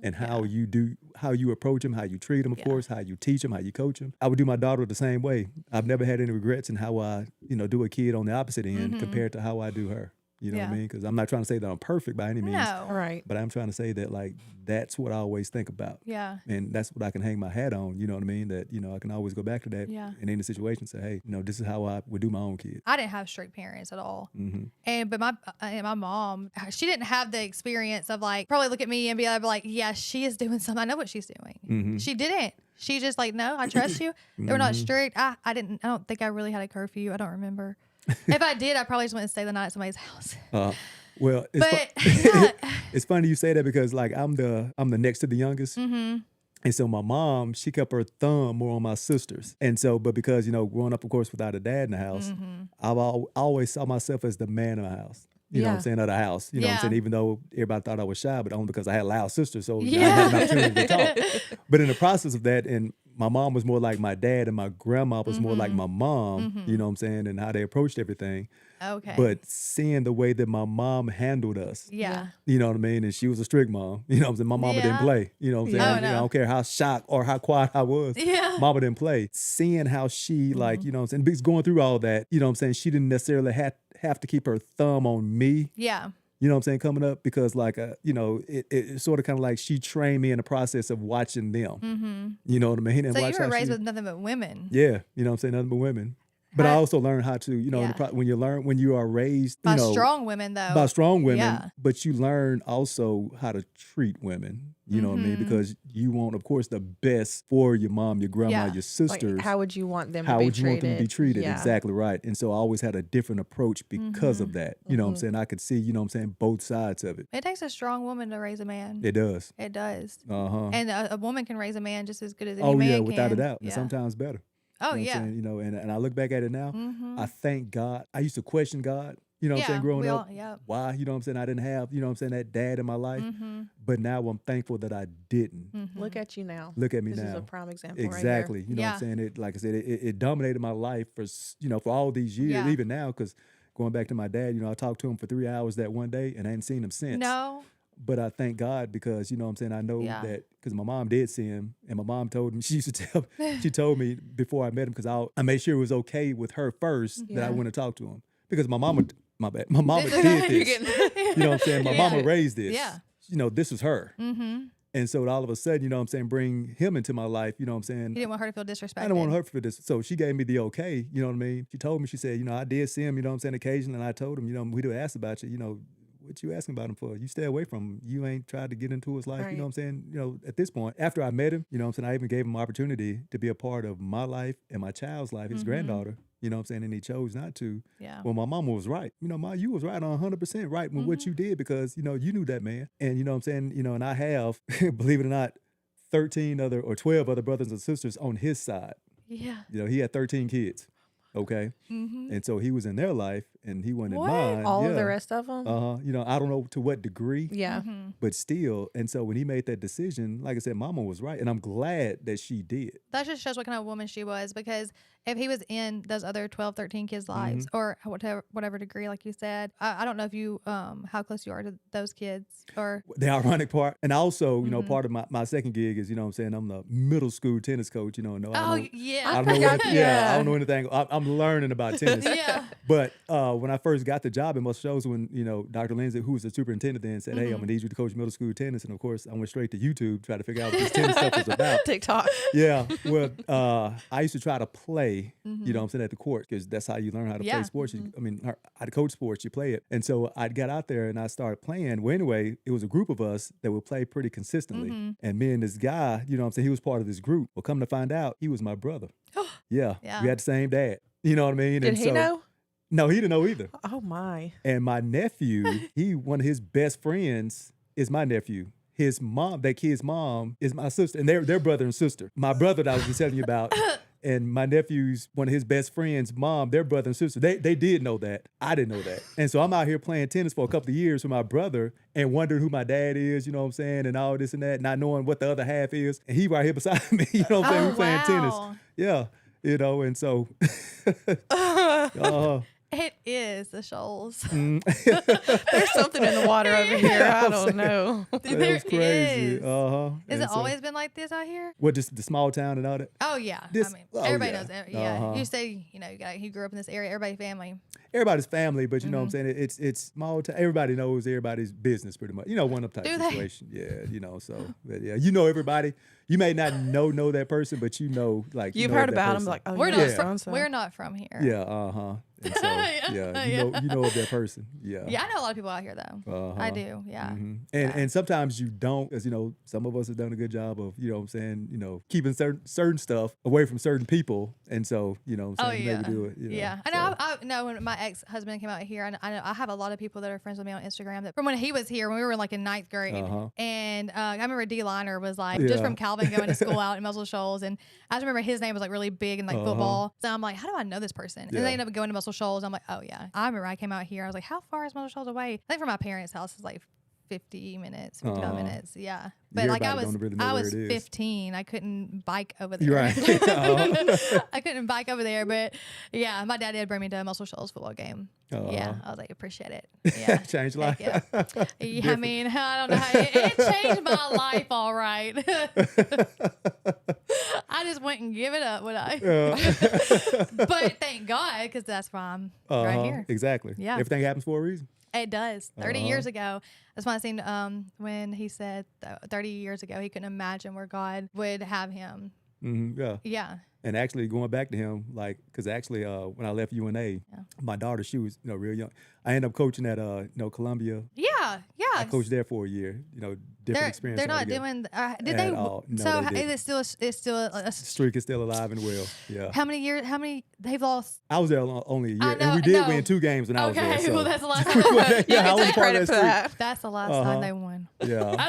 And how you approach them, how you treat them, of course, how you teach them, how you coach them. I would do my daughter the same way. I've never had any regrets in how I, you know, do a kid on the opposite end compared to how I do her. You know what I Yeah. mean? Because I'm not trying to say that I'm perfect by any means. No. Right. But I'm trying to say that, like, that's what I always think about. Yeah. And that's what I can hang my hat on, you know what I mean? That, you know, I can always go back to that Yeah. in any situation and say, hey, you know, this is how I would do my own kids. I didn't have strict parents at all. Mm-hmm. But my mom, she didn't have the experience of like probably look at me and be like, yeah, she is doing something. I know what she's doing. Mm-hmm. She didn't. She just like, no, I trust you. They were not strict. I don't think I really had a curfew. I don't remember. If I did, I probably just went and stay the night at somebody's house. Well, it's But it's funny you say that because like I'm the next to the youngest. Mm-hmm. And so my mom, she kept her thumb more on my sisters. And so, but because, you know, growing up, of course, without a dad in the house, I always saw myself as the man of the house. You know what I'm saying? Of the house. You know what I'm Yeah. saying? Even though everybody thought I was shy, but only because I had loud sisters. So I Yeah. had an opportunity to talk. But in the process of that, and my mom was more like my dad and my grandma was more like my mom, you know what I'm saying? And how they approached everything. Okay. But seeing the way that my mom handled us, yeah. you know what I mean? And she was a strict mom. You know what I'm saying? My mama didn't Yeah. play. You know what I'm saying? Oh, You know, no. I don't care how shocked or how quiet I was. Yeah. Mama didn't play. Seeing how she, like, you know what I'm saying? Because going through all that, you know what I'm saying? She didn't necessarily have to keep her thumb on me. Yeah. You know what I'm saying? Coming up because, like, you know, it sort of kind of like she trained me in the process of watching them. Mm-hmm. You know what I mean? And So watch you were how raised she- with nothing but women. Yeah. You know what I'm saying? Nothing but women. But I How- also learned how to, you know, Yeah. when you are raised, By you know, strong women, though. by strong women, Yeah. but you learn also how to treat women. You know what I mean? Because you want, of course, the best for your mom, your grandma, Yeah. your Like, sisters. how would you want them to How be would you want them to be treated? Yeah. Exactly right. And so I always had a different approach because of that. You know what I'm saying? I could see, you know what I'm saying, both sides of it. It takes a strong woman to raise a man. It does. It does. Uh-huh. And a woman can raise a man just as good as any Oh, man yeah, can. without a doubt. And Yeah. sometimes better. Oh, you know what yeah. I'm saying? You know, and I look back at it now, I thank God. I used to question God, you know what I'm saying, Yeah, growing we up. all- yeah. Why, you know what I'm saying, I didn't have, you know what I'm saying, that dad in my life. But now I'm thankful that I didn't. Look at you now. Look at me This now. is a prime example Exactly. right You know what I'm Yeah. saying? It, like I said, it dominated my life for, you know, for all these years, Yeah. even now, because going back to my dad, you know, I talked to him for 3 hours that one day and I hadn't seen him since. No. But I thank God because, you know what I'm saying, I know Yeah. that because my mom did see him and my mom told me, she used to tell, she told me before I met him, because I made sure it was okay with her first that I Yeah. went to talk to him. Because my mama did You're this. You know what I'm saying? My Yeah. mama raised this. Yeah. You know, this was her. Mm-hmm. And so all of a sudden, you know what I'm saying, bring him into my life, you know what I'm saying? You didn't want her to feel disrespected. I don't want her for this. So she gave me the okay, you know what I mean? She told me, she said, you know, I did see him, you know what I'm saying, occasionally. And I told him, you know, we do ask about you, you know, what you asking about him for? You stay away from him. You ain't tried to get into his life, you know what I'm saying? You know, at this point, after I met him, you know what I'm saying, I even gave him an opportunity to be a part of my life and my child's life, his granddaughter, you know what I'm saying? And he chose not to. Yeah. Well, my mama was right. You know, you was right on 100% right with what you did because, you know, you knew that man. And, you know what I'm saying? You know, and I have, believe it or not, 12 other brothers and sisters on his side. Yeah. You know, he had 13 kids. Okay. Mm-hmm. And so he was in their life and he wasn't What? in mine. All yeah. of the rest of them? You know, I don't know to what degree. Yeah. But still, and so when he made that decision, like I said, mama was right. And I'm glad that she did. That just shows what kind of woman she was, because if he was in those other 12, 13 kids' lives, or whatever degree, like you said, I don't know if you, how close you are to those kids, or. The ironic part, and also, you know, part of my second gig is, you know what I'm saying, I'm the middle school tennis coach, you know. And Yeah. I don't know I don't know anything. I'm learning about tennis. Yeah. But when I first got the job in Muscle Shoals, when, you know, Dr. Lindsay, who was the superintendent then, said, hey, I'm going to need you to coach middle school tennis. And of course, I went straight to YouTube, try to figure out what this tennis stuff was about. TikTok. Yeah. Well, I used to try to play, you know what I'm saying, at the court, because that's how you learn how to play sports. I mean, how to coach sports, you play it. And so I got out there and I started playing. Well, anyway, it was a group of us that would play pretty consistently. And me and this guy, you know what I'm saying, he was part of this group. Well, come to find out, he was my brother. Yeah. Yeah. We had the same dad. You know what I mean? Did and he know? No, he didn't know either. Oh, my. And my nephew, one of his best friends is my nephew. His mom, that kid's mom, is my sister, and they're brother and sister. My brother that I was just telling you about, and my nephew's one of his best friends' mom, their brother and sister. They did know that. I didn't know that. And so I'm out here playing tennis for a couple of years with my brother and wondering who my dad is, you know what I'm saying, and all this and that, not knowing what the other half is. And he right here beside me, you know what I'm saying, we're playing tennis. Yeah, you know, and so. It is the Shoals. There's something in the water over here. I don't know. There was crazy. is. Uh-huh. Has And it always been like this out here? What, just the small town and all that? Oh, yeah. This- I mean, oh, everybody yeah. knows it. Yeah. Uh-huh. You say, you know, you grew up in this area, everybody family. Everybody's family, but you know what I'm saying? It's small town. Everybody knows everybody's business pretty much. You know, one up type Do they? situation. Yeah, you know, so but yeah, you know everybody. You may not know that person, but you know, like You've you know heard that about person. him, like, oh, We're you not know from, so-and-so. we're not from here. Yeah, uh-huh. And so, yeah, you know of that person. Yeah. Yeah, I know a lot of people out here though. Uh-huh. I do. Yeah. And sometimes you don't, because, you know, some of us have done a good job of, you know what I'm saying, you know, keeping certain stuff away from certain people. And so, you know what I'm saying, maybe do it. You know, yeah. I know. I know when my ex-husband came out here, I know I have a lot of people that are friends with me on Instagram that from when he was here, when we were like in 9th grade. And I remember D Liner was like just from Calvin going to school out in Muscle Shoals. And I just remember his name was like really big in like football. So I'm like, how do I know this person? And they ended up going to Muscle Shoals. I'm like, oh yeah. I remember I came out here. I was like, how far is Muscle Shoals away? I think from my parents' house is like 55 minutes. Yeah. But like I was 15. I couldn't bike over there. You're right. I couldn't bike over there. But yeah, my dad did bring me to a Muscle Shoals football game. Yeah. I was like, appreciate it. Yeah. Changed life. Yeah. I mean, I don't know how it changed my life all right. I just went and give it up, would I? But thank God, because that's why I'm right here. Exactly. Yeah. Everything happens for a reason. It does. 30 years ago. That's why I seen when he said 30 years ago he couldn't imagine where God would have him. Yeah. Yeah. And actually going back to him, like, because actually when I left UNA, my daughter, she was, you know, real young. I ended up coaching at, you know, Columbia. Yeah. Yeah. I coached there for a year, you know, different experience. They're not altogether. doing, did At they? all. No, so they didn't. it's still a Streak is still alive and well. Yeah. how many they've lost? I was there only a year. I know, and we did no. win 2 games when I was there. Okay, So. well that's the last time. yeah, I was Take part of credit that for streak. that. That's the last time they won. Yeah.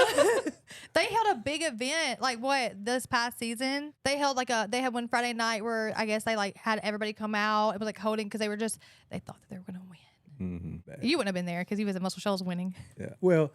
They held a big event, like this past season. They held they had one Friday night where I guess they like had everybody come out. It was like holding because they thought that they were going to win. Mm-hmm. You wouldn't have been there because you was at Muscle Shoals winning. Yeah. Well,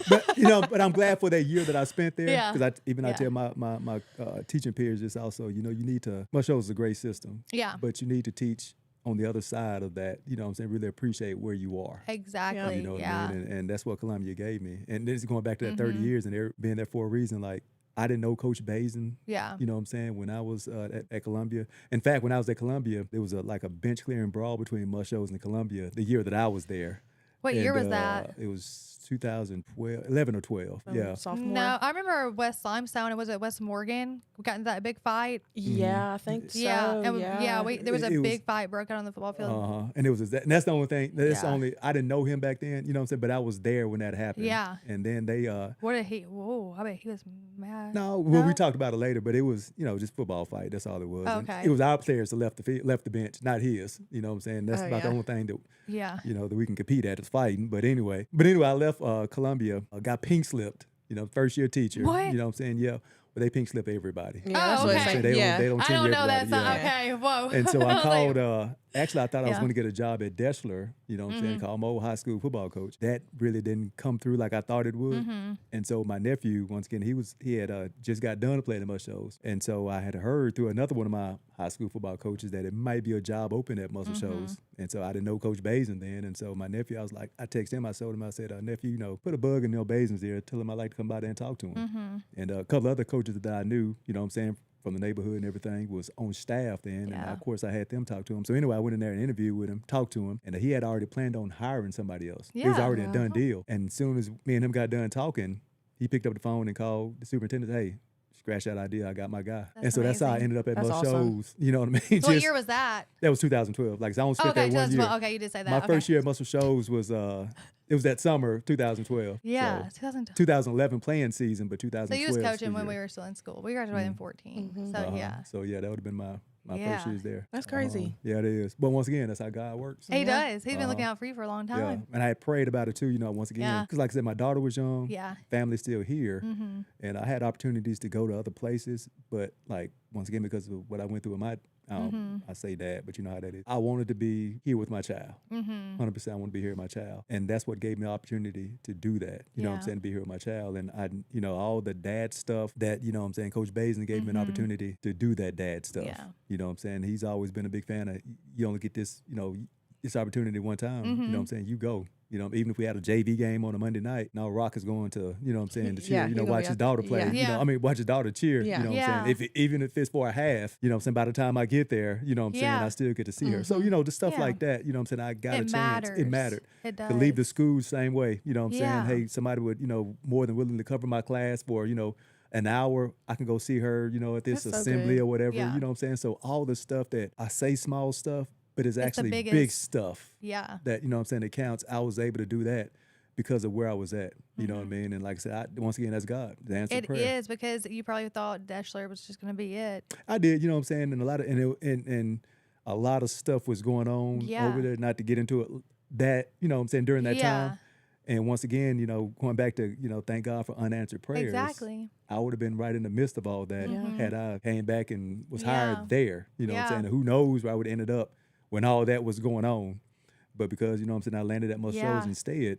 but I'm glad for that year that I spent there. Yeah. Because I tell my teaching peers this also, you need to, Muscle Shoals is a great system. Yeah. But you need to teach on the other side of that, really appreciate where you are. Exactly. You know what yeah. I mean? And that's what Columbia gave me. And this is going back to that 30 years and they're being there for a reason. Like, I didn't know Coach Basden. Yeah. You know what I'm saying? When I was at Columbia. In fact, when I was at Columbia, there was a bench clearing brawl between Muscle Shoals and Columbia the year that I was there. What year was that? It was 2012, 11 or 12. Yeah. Sophomore. No, I remember West Limestone. It was at West Morgan. We got into that big fight. Yeah, I think so. Yeah, and yeah. there was a big fight broke out on the football field. And it was and that's the only thing. That's Yeah. only I didn't know him back then. You know what I'm saying? But I was there when that happened. Yeah. And then they What did he? Whoa! I bet he was mad. No, well, we talked about it later, but it was, just football fight. That's all it was. And Okay. it was our players that left the bench, not his. You know what I'm saying? That's about the only thing that, Yeah. that we can compete at is fighting. But anyway, I left Columbia, got pink slipped, first year teacher. What? You know what I'm saying? Yeah. But they pink slip everybody. Yeah, Oh, that's what okay. it's So saying. they Yeah. don't I change don't know that. everybody. Yeah. Okay. Whoa. And so I was like, called, actually, I thought I was Yeah. going to get a job at Deschler, you know what I'm saying, called my old high school football coach. That really didn't come through like I thought it would. And so my nephew, once again, he had just got done playing at Muscle Shoals. And so I had heard through another one of my high school football coaches that it might be a job open at Muscle Shoals. And so I didn't know Coach Basden then. And so my nephew, I texted him, I told him, I said, nephew, put a bug in Basden's ear, tell him I'd like to come by there and talk to him. And a couple other coaches that I knew, you know what I'm saying, from the neighborhood and everything was on staff then. Yeah. And of course I had them talk to him. So anyway, I went in there and interviewed with him, talked to him, and he had already planned on hiring somebody else. It was Yeah. already a done deal. And as soon as me and him got done talking, he picked up the phone and called the superintendent, hey, scratch that idea, I got my guy. That's and so that's how I amazing. ended up at That's Muscle awesome. Shoals. You know what I mean? So what year was that? That was 2012. Like, so I only spent Okay, there 1 year. okay, you did say that. My okay. first year at Muscle Shoals was, it was that summer, 2012. Yeah, So 2012. 2011 playing season, but So 2012. you was coaching when year. we were still in school. We graduated in 14. So yeah. So yeah, that would have been my Yeah. first years there. That's crazy. Yeah, it is. But once again, that's how God works. He does. He's been looking out for you for a long Yeah, time. and I had prayed about it too, once again. Yeah. Because like I said, my daughter was young. Yeah. Family's still here. And I had opportunities to go to other places. But like, once again, because of what I went through with my, I say that, but you know how that is. I wanted to be here with my child. 100% I want to be here with my child. And that's what gave me the opportunity to do that. You know what I'm Yeah. saying? To be here with my child. And I, all the dad stuff that, you know what I'm saying, Coach Basden gave me an opportunity to do that dad stuff. Yeah. You know what I'm saying? He's always been a big fan of, you only get this, this opportunity one time. You know what I'm saying? You go. Even if we had a JV game on a Monday night, now Rocc is going to, you know what I'm saying, to cheer, Yeah, he gonna watch be his out daughter there. play. Yeah. Watch his daughter cheer. Yeah. You know what Yeah. I'm saying? Even if it's for a half, you know what I'm saying, by the time I get there, you know what I'm saying, Yeah. I still get to see her. So, the stuff Yeah. like that, you know what I'm saying, I got a It chance. matters. It mattered. It does. To leave the school same way, you know what I'm Yeah. saying? Hey, somebody would, more than willing to cover my class for, an hour. I can go see her, at this That's so assembly good. or whatever, Yeah. you know what I'm saying? So all the stuff that I say small stuff, but it's the actually big biggest. stuff Yeah. that, you know what I'm saying, it counts. I was able to do that because of where I was at, you know what I mean? And like I said, once again, that's God, the answer to It prayer. is because you probably thought Deschler was just going to be it. I did, you know what I'm saying? And a lot of, and a lot of stuff was going on Yeah. over there, not to get into it, that, you know what I'm saying, during that Yeah. time. And once again, going back to, thank God for unanswered prayers. Exactly. I would have been right in the midst of all that had I came back and was Yeah. hired there. You know what I'm Yeah. saying? And who knows where I would have ended up when all that was going on. But because, you know what I'm saying, I landed at Muscle Yeah. Shoals instead,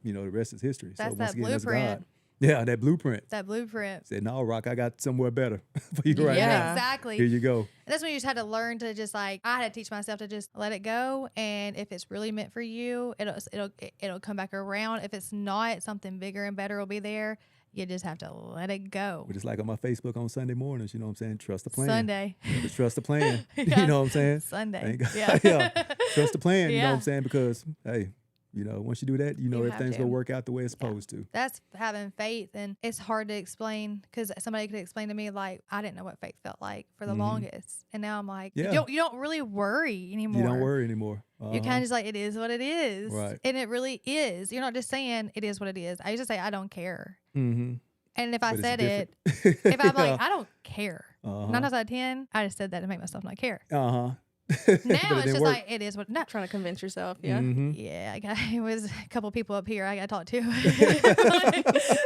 the rest is history. That's so once that again, that's blueprint. God. Yeah, that blueprint. That blueprint. Said, no, Rocc, I got somewhere better for you right yeah, now. exactly. Here you go. And that's when you just had to learn to just I had to teach myself to just let it go. And if it's really meant for you, it'll come back around. If it's not, something bigger and better will be there. You just have to let it go. But it's like on my Facebook on Sunday mornings, you know what I'm saying? Trust the plan. Sunday. Just trust the plan. Yeah. You know what I'm saying? Sunday. Thank God. Yeah. Yeah. Trust the plan, you know Yeah. what I'm saying? Because, hey, once you do that, You have everything's to. going to work out the way it's supposed to. That's having faith, and it's hard to explain because somebody could explain to me I didn't know what faith felt like for the longest, and now I'm like, Yeah. you don't really worry anymore. You don't worry anymore. You kind of just it is what it is, Right. and it really is. You're not just saying it is what it is. I used to say I don't care, Mm-hmm. and if I But it's said it, different. if I'm Yeah. like I don't care, 9 times out of 10, I just said that to make myself not care. Uh-huh. Now But it it's didn't just work. it is what not. Trying to convince yourself. Yeah. Mhm. Yeah, it was a couple people up here I got to talk to.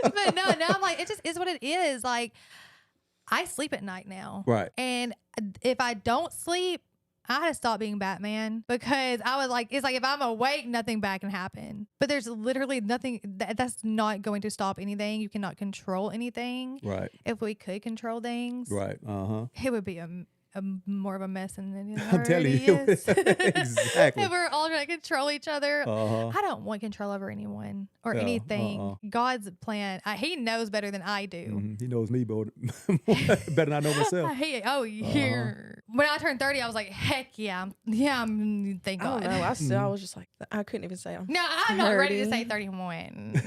But no, now I'm like, is like, I sleep at night now. Right. And if I don't sleep, I had to stop being Batman because I was like, it's like if I'm awake, nothing bad can happen. But there's literally nothing that's not going to stop anything. You cannot control anything. Right. If we could control things, Right. it would be a more of a mess than it I'm telling already you. is. Exactly. If we're all trying to control each other. Uh-huh. I don't want control over anyone or Yeah, anything. God's plan, he knows better than I do. Mhm. He knows me better than I know myself. When I turned 30, I was like, heck yeah. Thank I God. don't know. I was just like, I couldn't even say I'm No, I'm not ready to 30. say 31.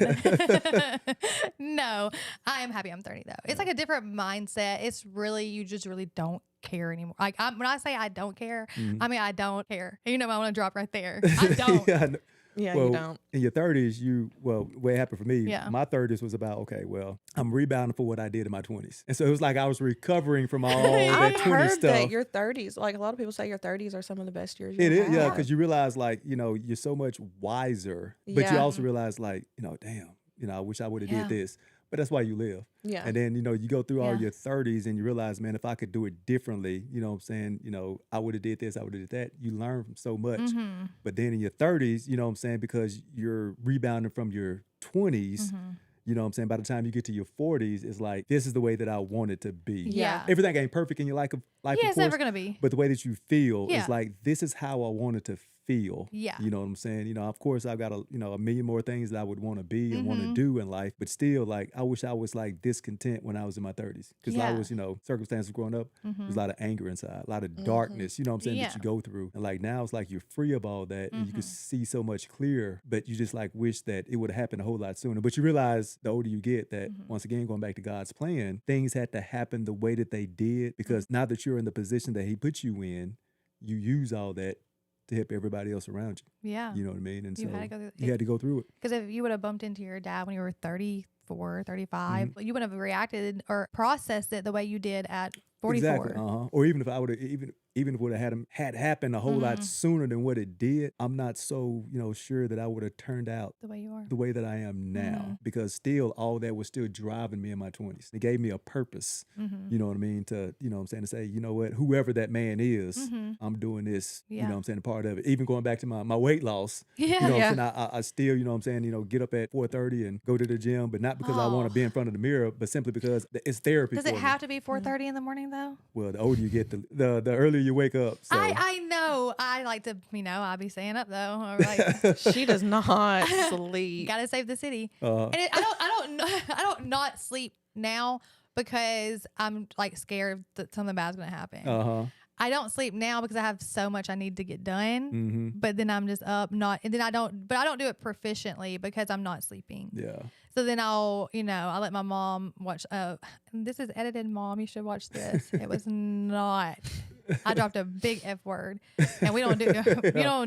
No, I am happy I'm 30 though. It's like a different mindset. It's really, you just really don't care anymore. Like when I say I don't care, I mean I don't care. You know, I want to drop right there. I don't. Yeah, I know. Yeah, Well, you don't. In your 30s, what happened for me, Yeah. my 30s was about, okay, well, I'm rebounding for what I did in my 20s. And so it was like I was recovering from all that I've 20 heard stuff. that your 30s, like a lot of people say your 30s are some of the best years It you've is, yeah, had. because you realize, like, you're so much wiser, but you Yeah. also realize, like, damn, I wish I would have Yeah. did this. But that's why you live. Yeah. And then, you go through all Yeah. your 30s and you realize, man, if I could do it differently, you know what I'm saying? I would have did this, I would have did that. You learn from so much. Mm-hmm. But then in your 30s, you know what I'm saying? Because you're rebounding from your 20s, you know what I'm saying? By the time you get to your 40s, it's like, this is the way that I want it to be. Yeah. Everything ain't perfect in your life, Yeah, of it's course, never going to be. but the way that you feel Yeah. is like, this is how I want it to feel. Yeah. You know what I'm saying? Of course, I've got a million more things that I would want to be and want to do in life, but still, like, I wish I was like discontent when I was in my 30s. Because I Yeah. was, circumstances growing up, there's a lot of anger inside, a lot of darkness, you know what I'm saying, that Yeah. you go through. And like now it's like you're free of all that and you can see so much clearer, but you just like wish that it would have happened a whole lot sooner. But you realize the older you get that, once again, going back to God's plan, things had to happen the way that they did because now that you're in the position that He put you in, you use all that to help everybody else around you. Yeah. You know what I mean? And You so had to go through you had to go through it. Because if you would have bumped into your dad when you were 34, 35, you wouldn't have reacted or processed it the way you did at 44. Exactly. Or even if I would have, even if it would have had happened a whole lot sooner than what it did, I'm not so, sure that I would have turned out The way you are. the way that I am now, because still all that was still driving me in my 20s. It gave me a purpose, you know what I mean, to, to say, you know what, whoever that man is, I'm doing this, you know what I'm saying, a part of it. Even going back to my weight loss, Yeah. you know what I'm saying, I still, you know what I'm saying, get up at 4:30 and go to the gym, but not because I want to be in front of the mirror, but simply because it's therapy. Does for it me. have to be 4:30 in the morning though? Well, the older you get, the earlier you wake up. So. I know. I like to, I be staying up though. Or like, She does not sleep. gotta save the city. Uh-huh. And I don't not sleep now because I'm like scared that something bad's gonna happen. Uh-huh. I don't sleep now because I have so much I need to get done. Mm-hmm. But then I'm just up, and then I don't do it proficiently because I'm not sleeping. Yeah. So then I'll let my mom watch. This is edited, Mom. You should watch this. It was not. I dropped a big F word, and we don't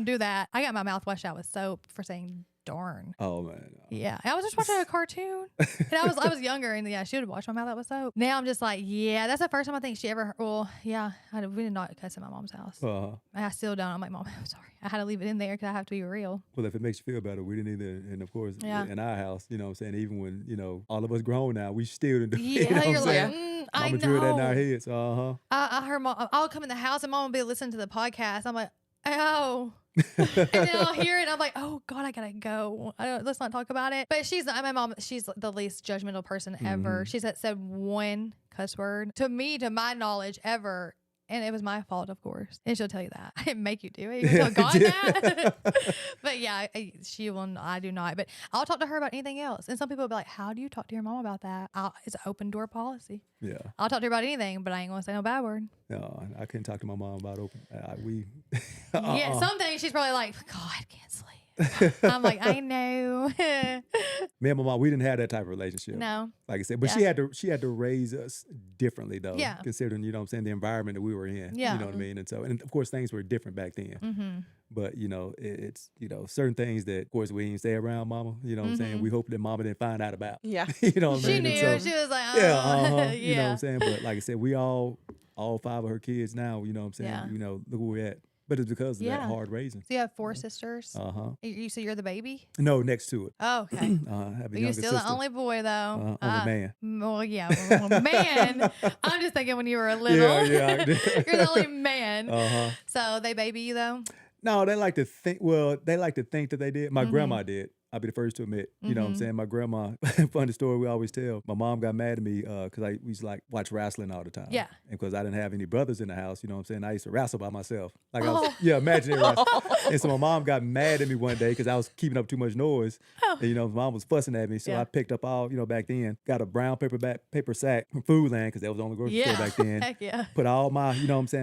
do that. I got my mouth washed out with soap for saying darn. Oh man. Yeah, I was just watching a cartoon, and I was younger, and yeah, she would wash my mouth out with soap. Now I'm just like, yeah, that's the first time I think she ever. Well, yeah, we did not cuss at my mom's house. Uh-huh. I still don't. I'm like, Mom, I'm sorry. I had to leave it in there because I have to be real. Well, if it makes you feel better, we didn't either. And of course, Yeah. in our house, you know what I'm saying, even when, all of us grown now, we still didn't do it. Yeah, You know what you're I'm like, saying? I Mama drew that in our know. heads. Uh-huh. I heard Mom. I'll come in the house and Mom will be listening to the podcast. I'm like, oh. And then I'll hear it. And I'm like, oh God, I gotta go. Let's not talk about it. But my mom. She's the least judgmental person ever. She's said one cuss word to me, to my knowledge, ever. And it was my fault, of course. And she'll tell you that. I didn't make you do it. You tell God that. But yeah, she will. I do not. But I'll talk to her about anything else. And some people will be like, how do you talk to your mom about that? It's an open door policy. Yeah. I'll talk to her about anything, but I ain't going to say no bad word. No, I couldn't talk to my mom about open. Yeah, some things she's probably like, God, Kensley. I'm like, I know. Me and my mom, we didn't have that type of relationship. No. Like I said, but Yeah. she had to raise us differently though. Yeah. Considering, you know what I'm saying, the environment that we were in. Yeah. You know what I mean? And of course things were different back then. Mm-hmm. But, it's, certain things that, of course, we didn't say around mama, you know what I'm saying? We hope that mama didn't find out about. Yeah. You know what I She mean? knew. And so- She was like, oh. Yeah, uh-huh. Yeah. You know what I'm saying? But like I said, we all 5 of her kids now, you know what I'm saying? Yeah. Look where we're at. But it's because of that Yeah. hard raising. So you have 4 sisters. Uh-huh. You so you're the baby. No, next to it. Oh, okay. I have a But you're younger still sister. the only boy, though. Only man. Well, yeah, well, man. I'm just thinking when you were a little. Yeah. You're the only man. Uh-huh. So they baby you, though? No, they like to think. Well, they like to think that they did. My Mm-hmm. grandma did. I'll be the first to admit. You know what I'm saying? My grandma. Funny story we always tell. My mom got mad at me because I used to like watch wrestling all the time. Yeah. And because I didn't have any brothers in the house, you know what I'm saying? I used to wrestle by myself. Like I Oh. was, imaginary wrestling. And so my mom got mad at me one day because I was keeping up too much noise. And, my mom was fussing at me. So Yeah. I picked up all, back then, got a brown paper sack from Food Land because that was the only grocery store back then. Heck yeah. Put all my,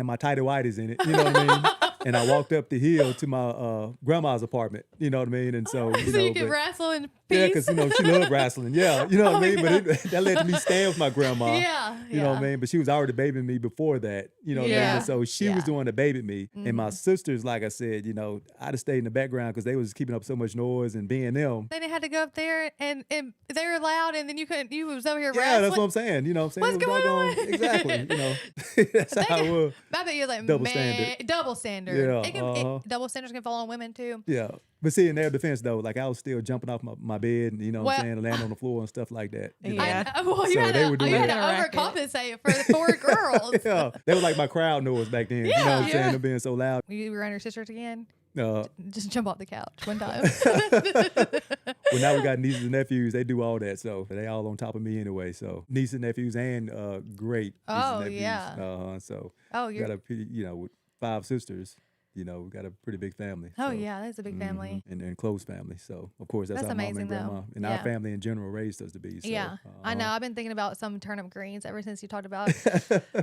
my tighty whities in it. You know what I mean? And I walked up the hill to my grandma's apartment. You know what I mean? And so, So you could wrestle in yeah, peace? because, she loved wrestling. Yeah, you know what I mean? yeah. But that led to me staying with my grandma. Yeah. You know what I mean? But she was already babying me before that. You know what I mean? Yeah. And so she was Yeah. doing the baby me. And my sisters, like I said, I'd have stayed in the background because they was keeping up so much noise and being them. Then they had to go up there and they were loud and then you was over here Yeah, wrestling. that's what I'm saying. You know what I'm saying? What's It was going doggone- on? Exactly. That's how it was. I bet you're like, Double man, standard. double standard. Yeah, Double standards can fall on women too. Yeah. But see, in their defense, though, like I was still jumping off my bed and, what I'm saying, land on the floor and stuff like that. You know? Yeah. Well, you So had they to, were doing you had to that. overcompensate for the 4 girls. Yeah. They were like my crowd noise back then. You know what I'm saying? Them being so loud. You were on your sisters again? Well, Just jump off the couch one time. now we got nieces and nephews. They do all that. So they all on top of me anyway. So nieces and nephews and great nieces Oh, and nephews. yeah. So Oh, got a pretty, with 5 sisters. We got a pretty big family. Oh, so, yeah, that's a big family. And close family. So, of course, that's That's how mom amazing, and though. grandma and Yeah. our family in general raised us to be. So, Yeah, I know. I've been thinking about some turnip greens ever since you talked about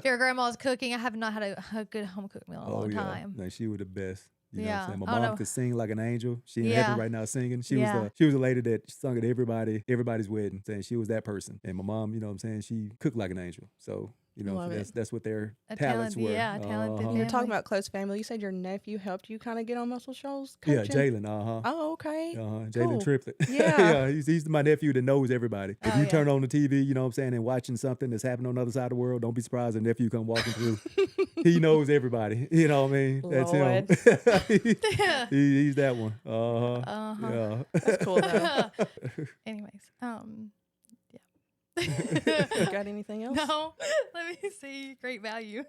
your grandma's cooking. I have not had a good home cooked meal in a long time. No, she was the best. You know what Yeah. I'm saying? I My don't mom know. could sing like an angel. She in Yeah. heaven right now singing. She Yeah. was the lady that sung at everybody's wedding, saying she was that person. And my mom, you know what I'm saying, she cooked like an angel. So, Love it. that's what their A talents talented- were. yeah, talented You're talking family. about close family. You said your nephew helped you kind of get on Muscle Shoals Yeah, coaching? Jalen, Oh, okay. Jalen Cool. Triplet. Yeah. he's my nephew that knows everybody. If Oh, you yeah. turn on the TV, you know what I'm saying, and watching something that's happening on the other side of the world, don't be surprised if nephew come walking through. He knows everybody. You know what I mean? That's Lord. him. Yeah. He's that one. Uh-huh. Yeah. That's cool, though. Anyways, You got anything else? no, let me see. Great value.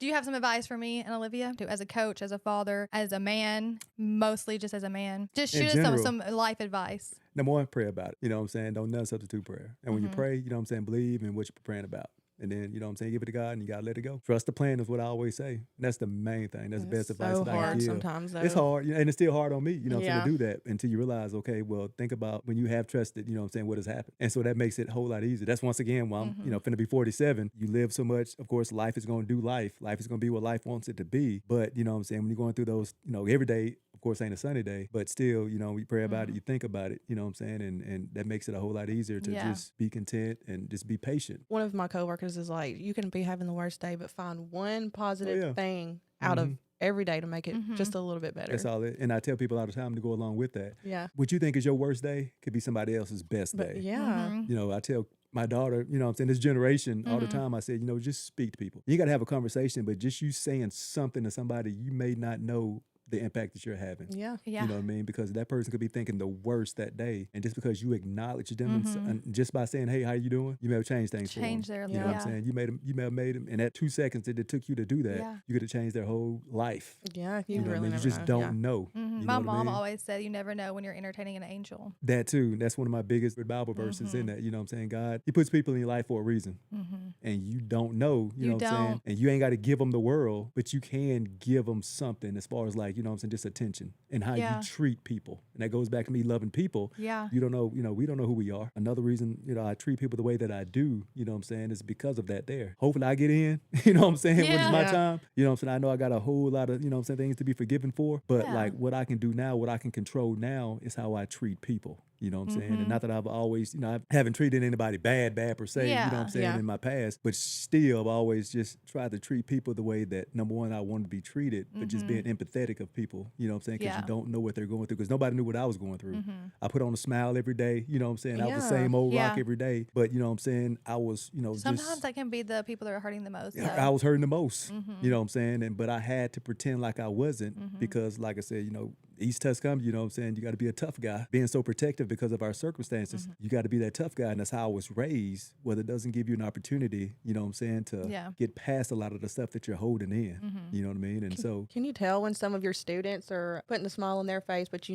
Do you have some advice for me and Olivia, as a coach, as a father, as a man, mostly just as a man? Just In shoot us general. some life advice. Number one, pray about it. You know what I'm saying? Don't none substitute prayer. And when you pray, you know what I'm saying, believe in what you're praying about. And then, you know what I'm saying, give it to God and you got to let it go. Trust the plan is what I always say. And that's the main thing. That's the best advice so that I hard can give. sometimes, though. It's hard, and it's still hard on me, you know what I'm Yeah. saying, to do that until you realize, okay, well, think about when you have trusted, you know what I'm saying, what has happened. And so that makes it a whole lot easier. That's once again, why I'm, finna be 47. You live so much, of course, life is going to do life. Life is going to be what life wants it to be. But, you know what I'm saying, when you're going through those, every day, of course, ain't a sunny day, but still, you pray about it, you think about it, you know what I'm saying, and that makes it a whole lot easier to Yeah. just be content and just be patient. One of my coworkers is like, you can be having the worst day, but find one positive yeah. thing out of every day to make it just a little bit better. That's all it. And I tell people all the time to go along with that. Yeah. What you think is your worst day could be somebody else's best But day. yeah. I tell my daughter, you know what I'm saying, this generation all the time, I said, just speak to people. You got to have a conversation, but just you saying something to somebody you may not know the impact that you're having. Yeah. Yeah. You know what I mean? Because that person could be thinking the worst that day. And just because you acknowledge them and just by saying, hey, how you doing? You may have changed things Change for them. their You know what I'm saying? You may have made them, in that 2 seconds that it took you to do that, Yeah. you could have changed their whole life. Yeah. You, You know what I really mean? You never just know. don't know. You know My what I mom mean? always said, you never know when you're entertaining an angel. That too. That's one of my biggest Bible verses in that. You know what I'm saying? God, He puts people in your life for a reason. And you don't know, you know what I'm saying? don't. And you ain't got to give them the world, but you can give them something as far as like, you know what I'm saying, just attention and how Yeah. you treat people. And that goes back to me loving people. Yeah. You don't know, we don't know who we are. Another reason, I treat people the way that I do, you know what I'm saying, is because of that there. Hopefully I get in, you know what I'm saying, when Yeah. it's my Yeah. time. You know what I'm saying? I know I got a whole lot of, you know what I'm saying, things to be forgiven for. But Yeah. like what I can do now, what I can control now is how I treat people. You know what I'm saying? And not that I've always, I haven't treated anybody bad per se, you know what I'm saying, in my past, but still I've always just tried to treat people the way that, number one, I wanted to be treated, but just being empathetic of people, you know what I'm saying? Because you don't know what they're going through, because nobody knew what I was going through. I put on a smile every day, you know what I'm saying? I was the same old Rocc every day, but you know what I'm saying? I was, sometimes that can be the people that are hurting the most. I was hurting the most, you know what I'm saying? But I had to pretend like I wasn't because, like I said, East test comes, you know what I'm saying? You got to be a tough guy. Being so protective because of our circumstances, you got to be that tough guy. And that's how I was raised, whether it doesn't give you an opportunity, you know what I'm saying, to get past a lot of the stuff that you're holding in, you know what I mean? And Can you tell when some of your students are putting a smile on their face, but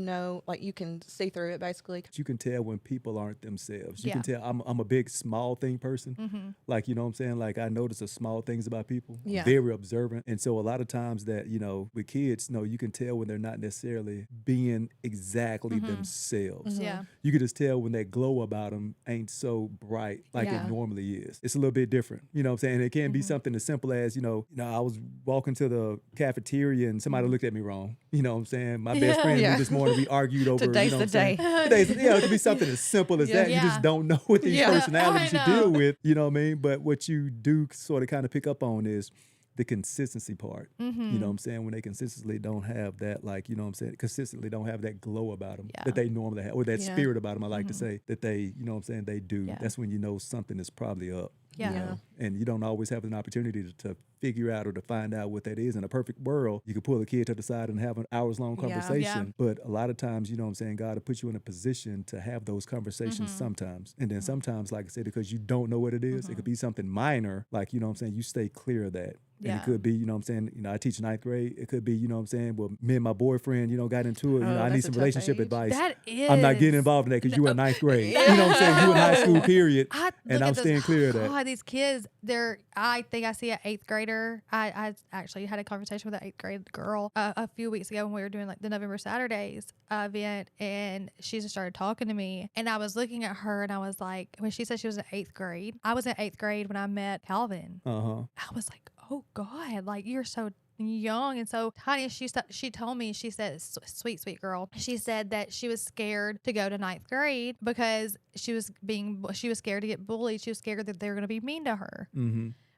like you can see through it basically? You can tell when people aren't themselves. You can tell I'm a big small thing person. Like, you know what I'm saying? Like I notice the small things about people, very observant. And so a lot of times that, with kids, you can tell when they're not necessarily being exactly themselves. You can just tell when that glow about them ain't so bright like it normally is. It's a little bit different, you know what I'm saying? It can be something as simple as, I was walking to the cafeteria and somebody looked at me wrong. You know what I'm saying? My best friend this morning, we argued over, Today's you know the day. It could be something as simple as that. You just don't know what these personalities you deal with, you know what I mean? But what you do sort of kind of pick up on is the consistency part. You know what I'm saying? When they consistently don't have that, like, you know what I'm saying? Consistently don't have that glow about them that they normally have, or that spirit about them, I like to say, that they, you know what I'm saying, they do. That's when you know something is probably up. You know? And you don't always have an opportunity to figure out or to find out what that is. In a perfect world, you could pull a kid to the side and have an hours-long conversation. But a lot of times, you know what I'm saying, God will put you in a position to have those conversations sometimes. And then sometimes, like I said, because you don't know what it is, it could be something minor, like, you know what I'm saying, you stay clear of that. And it could be, you know what I'm saying, I teach ninth grade. It could be, you know what I'm saying, well, me and my boyfriend, got into it. I need some relationship advice. That is. I'm not getting involved in that because you in ninth grade. You know what I'm saying? You in high school, period. And I'm staying clear of that. God, these kids, I think I see an 8th grader. I actually had a conversation with an 8th grade girl a few weeks ago when we were doing like the November Saturdays event, and she just started talking to me, and I was looking at her and I was like, when she said she was in 8th grade, I was in 8th grade when I met Calvin. I was like, oh God, like you're so young and so tiny. She told me, she said, sweet girl, she said that she was scared to go to 9th grade because she was scared to get bullied. She was scared that they were going to be mean to her.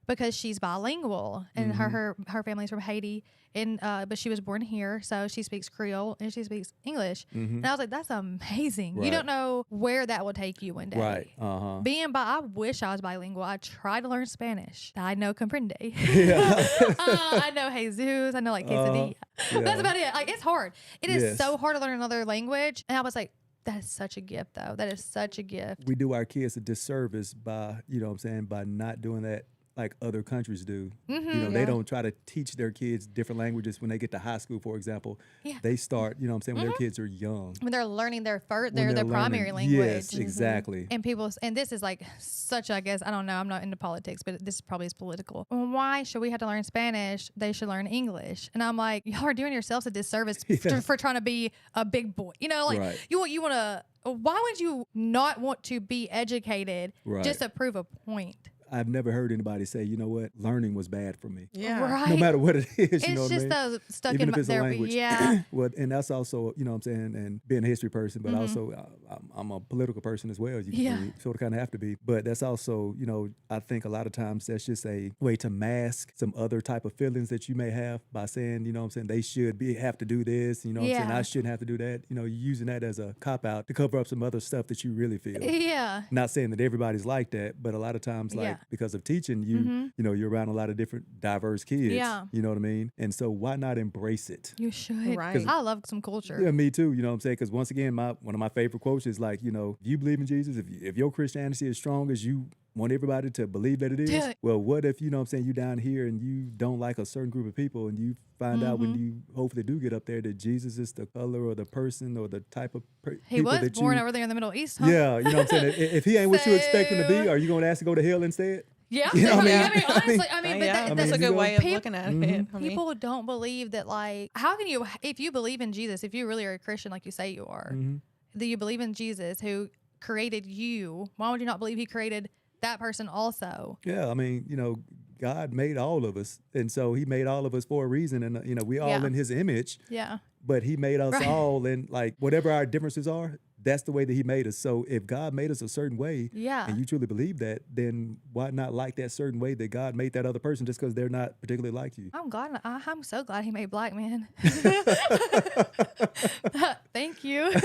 Because she's bilingual and her family's from Haiti, and but she was born here, so she speaks Creole and she speaks English. And I was like, that's amazing. Right. You don't know where that will take you one day. Right. I wish I was bilingual. I tried to learn Spanish. I know comprende. I know Jesus. I know like quesadilla. That's about it. Like it's hard. It is so hard to learn another language. And I was like, that is such a gift, though. That is such a gift. We do our kids a disservice by, you know what I'm saying, by not doing that like other countries do. They don't try to teach their kids different languages when they get to high school, for example. They start, you know what I'm saying, when their kids are young. When they're learning their primary language. Yes, exactly. And this is like such, I guess, I don't know, I'm not into politics, but this probably is political. Why should we have to learn Spanish? They should learn English. And I'm like, y'all are doing yourselves a disservice for trying to be a big boy. You know, like you want to, why would you not want to be educated just to prove a point? I've never heard anybody say, you know what, learning was bad for me. Right. No matter what it is, you know what I mean? It's just stuck even in if it's a language. Well, and that's also, you know what I'm saying, and being a history person, but also I'm a political person as well. You sort of kind of have to be. But that's also, you know, I think a lot of times that's just a way to mask some other type of feelings that you may have by saying, you know what I'm saying, they should have to do this, you know what I'm saying, I shouldn't have to do that. You know, you're using that as a cop-out to cover up some other stuff that you really feel. Not saying that everybody's like that, but a lot of times, like, because of teaching, you know, you're around a lot of different diverse kids. You know what I mean? And so why not embrace it? You should. Right. I love some culture. Yeah, me too. You know what I'm saying? Because once again, one of my favorite quotes is like, you know, if you believe in Jesus, if your Christianity is strong as you want everybody to believe that it is, well, what if, you know what I'm saying, you down here and you don't like a certain group of people and you find out when you hopefully do get up there that Jesus is the color or the person or the type of he was born over there in the Middle East, huh? Yeah, you know what I'm saying? If he ain't what you expect him to be, are you going to ask to go to hell instead? Yeah, you know what I mean, honestly, but that's a good way of looking at it. People don't believe that, like, how can you, if you believe in Jesus, if you really are a Christian like you say you are, that you believe in Jesus who created you, why would you not believe he created that person also? Yeah, I mean, you know, God made all of us, and so he made all of us for a reason, and, you know, we all in his image. Yeah. But he made us all, and like whatever our differences are, that's the way that he made us. So if God made us a certain way, Yeah. and you truly believe that, then why not like that certain way that God made that other person just because they're not particularly like you? I'm so glad he made black men. Thank you. So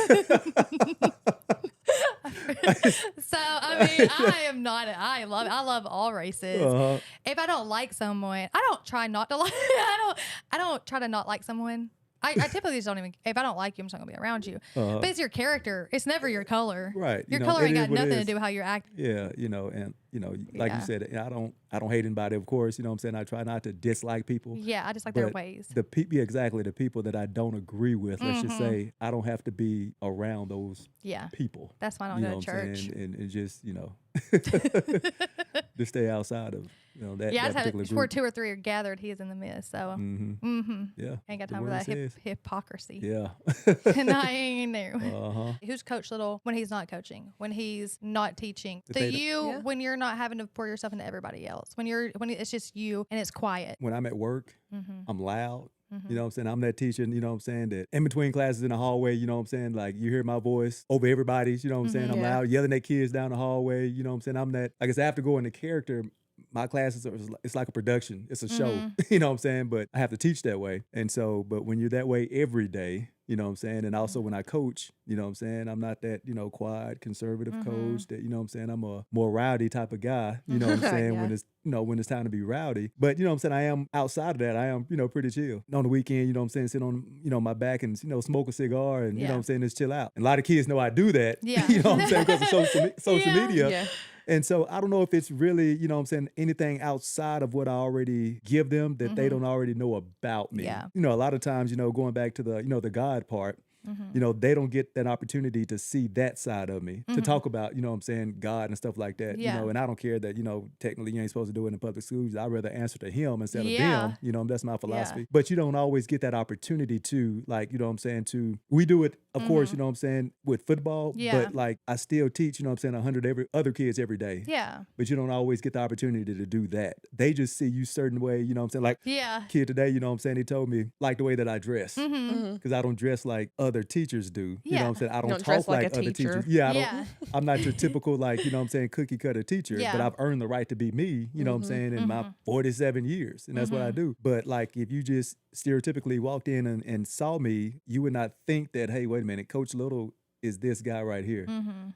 I mean, I love all races. Uh-huh. If I don't like someone, I don't try not to like. I don't try to not like someone. I typically just don't even. If I don't like you, I'm just not gonna be around you. Uh-huh. But it's your character. It's never your color. Right. Your You know, color it ain't is got what it nothing to is. do with how you're acting. Yeah, and like Yeah. you said, I don't hate anybody, of course. You know what I'm saying? I try not to dislike people. Yeah, I just like their But ways. the people, exactly, the people that I don't agree with, let's just say, I don't have to be around those Yeah, people. that's why I don't You go know to what I'm church. saying? And just, just stay outside of, that, Yeah, I that just particular had, where group. 2 or 3 are gathered, he is in the midst. So, Yeah. ain't got the time for word that says. hypocrisy. Yeah. And I ain't there. Uh-huh. Who's Coach Little when he's not coaching, when he's not teaching? That To they don't- you, Yeah. when you're not having to pour yourself into everybody else, when it's just you and it's quiet. When I'm at work, Mm-hmm. I'm loud. You know what I'm saying? I'm that teacher, you know what I'm saying, that in between classes in the hallway, you know what I'm saying, like you hear my voice over everybody's, you know what I'm saying? I'm Yeah. loud, yelling at kids down the hallway, you know what I'm saying? I'm that, like I said, I have to go into character. My classes it's like a production. It's a show, you know what I'm saying? But I have to teach that way. And so, but when you're that way every day, you know what I'm saying? And also when I coach, you know what I'm saying? I'm not that, quiet, conservative coach that, you know what I'm saying? I'm a more rowdy type of guy, you know what I'm saying? Yeah. When it's, when it's time to be rowdy. But, you know what I'm saying? I am outside of that. I am, pretty chill. On the weekend, you know what I'm saying? Sit on, my back and, smoke a cigar and, you know Yeah. what I'm saying? Just chill out. And a lot of kids know I do that, Yeah. you know what I'm saying? Because of social Yeah. media. Yeah. And so I don't know if it's really, you know what I'm saying, anything outside of what I already give them that they don't already know about me. Yeah. A lot of times, going back to the, the God part, they don't get that opportunity to see that side of me, to talk about, you know what I'm saying, God and stuff like that. Yeah. And I don't care that, technically you ain't supposed to do it in public schools. I'd rather answer to him instead of Yeah. them. That's my philosophy. But you don't always get that opportunity to, like, you know what I'm saying, we do it, of course, you know what I'm saying, with football. Yeah. But like I still teach, you know what I'm saying, 100 other kids every day. Yeah. But you don't always get the opportunity to do that. They just see you certain way, you know what I'm saying? Like Yeah. kid today, you know what I'm saying? He told me, like the way that I dress. Mm-hmm. Because I don't dress like other teachers do. You know Yeah. what I'm saying? I don't don't dress talk like like a other teacher. teachers. Yeah, Yeah. I'm not your typical, like, you know what I'm saying, cookie cutter teacher. Yeah. But I've earned the right to be me, you know what I'm saying, in my 47 years. And that's what I do. But like if you just stereotypically walked in and saw me, you would not think that, hey, wait a minute, Coach Little is this guy right here,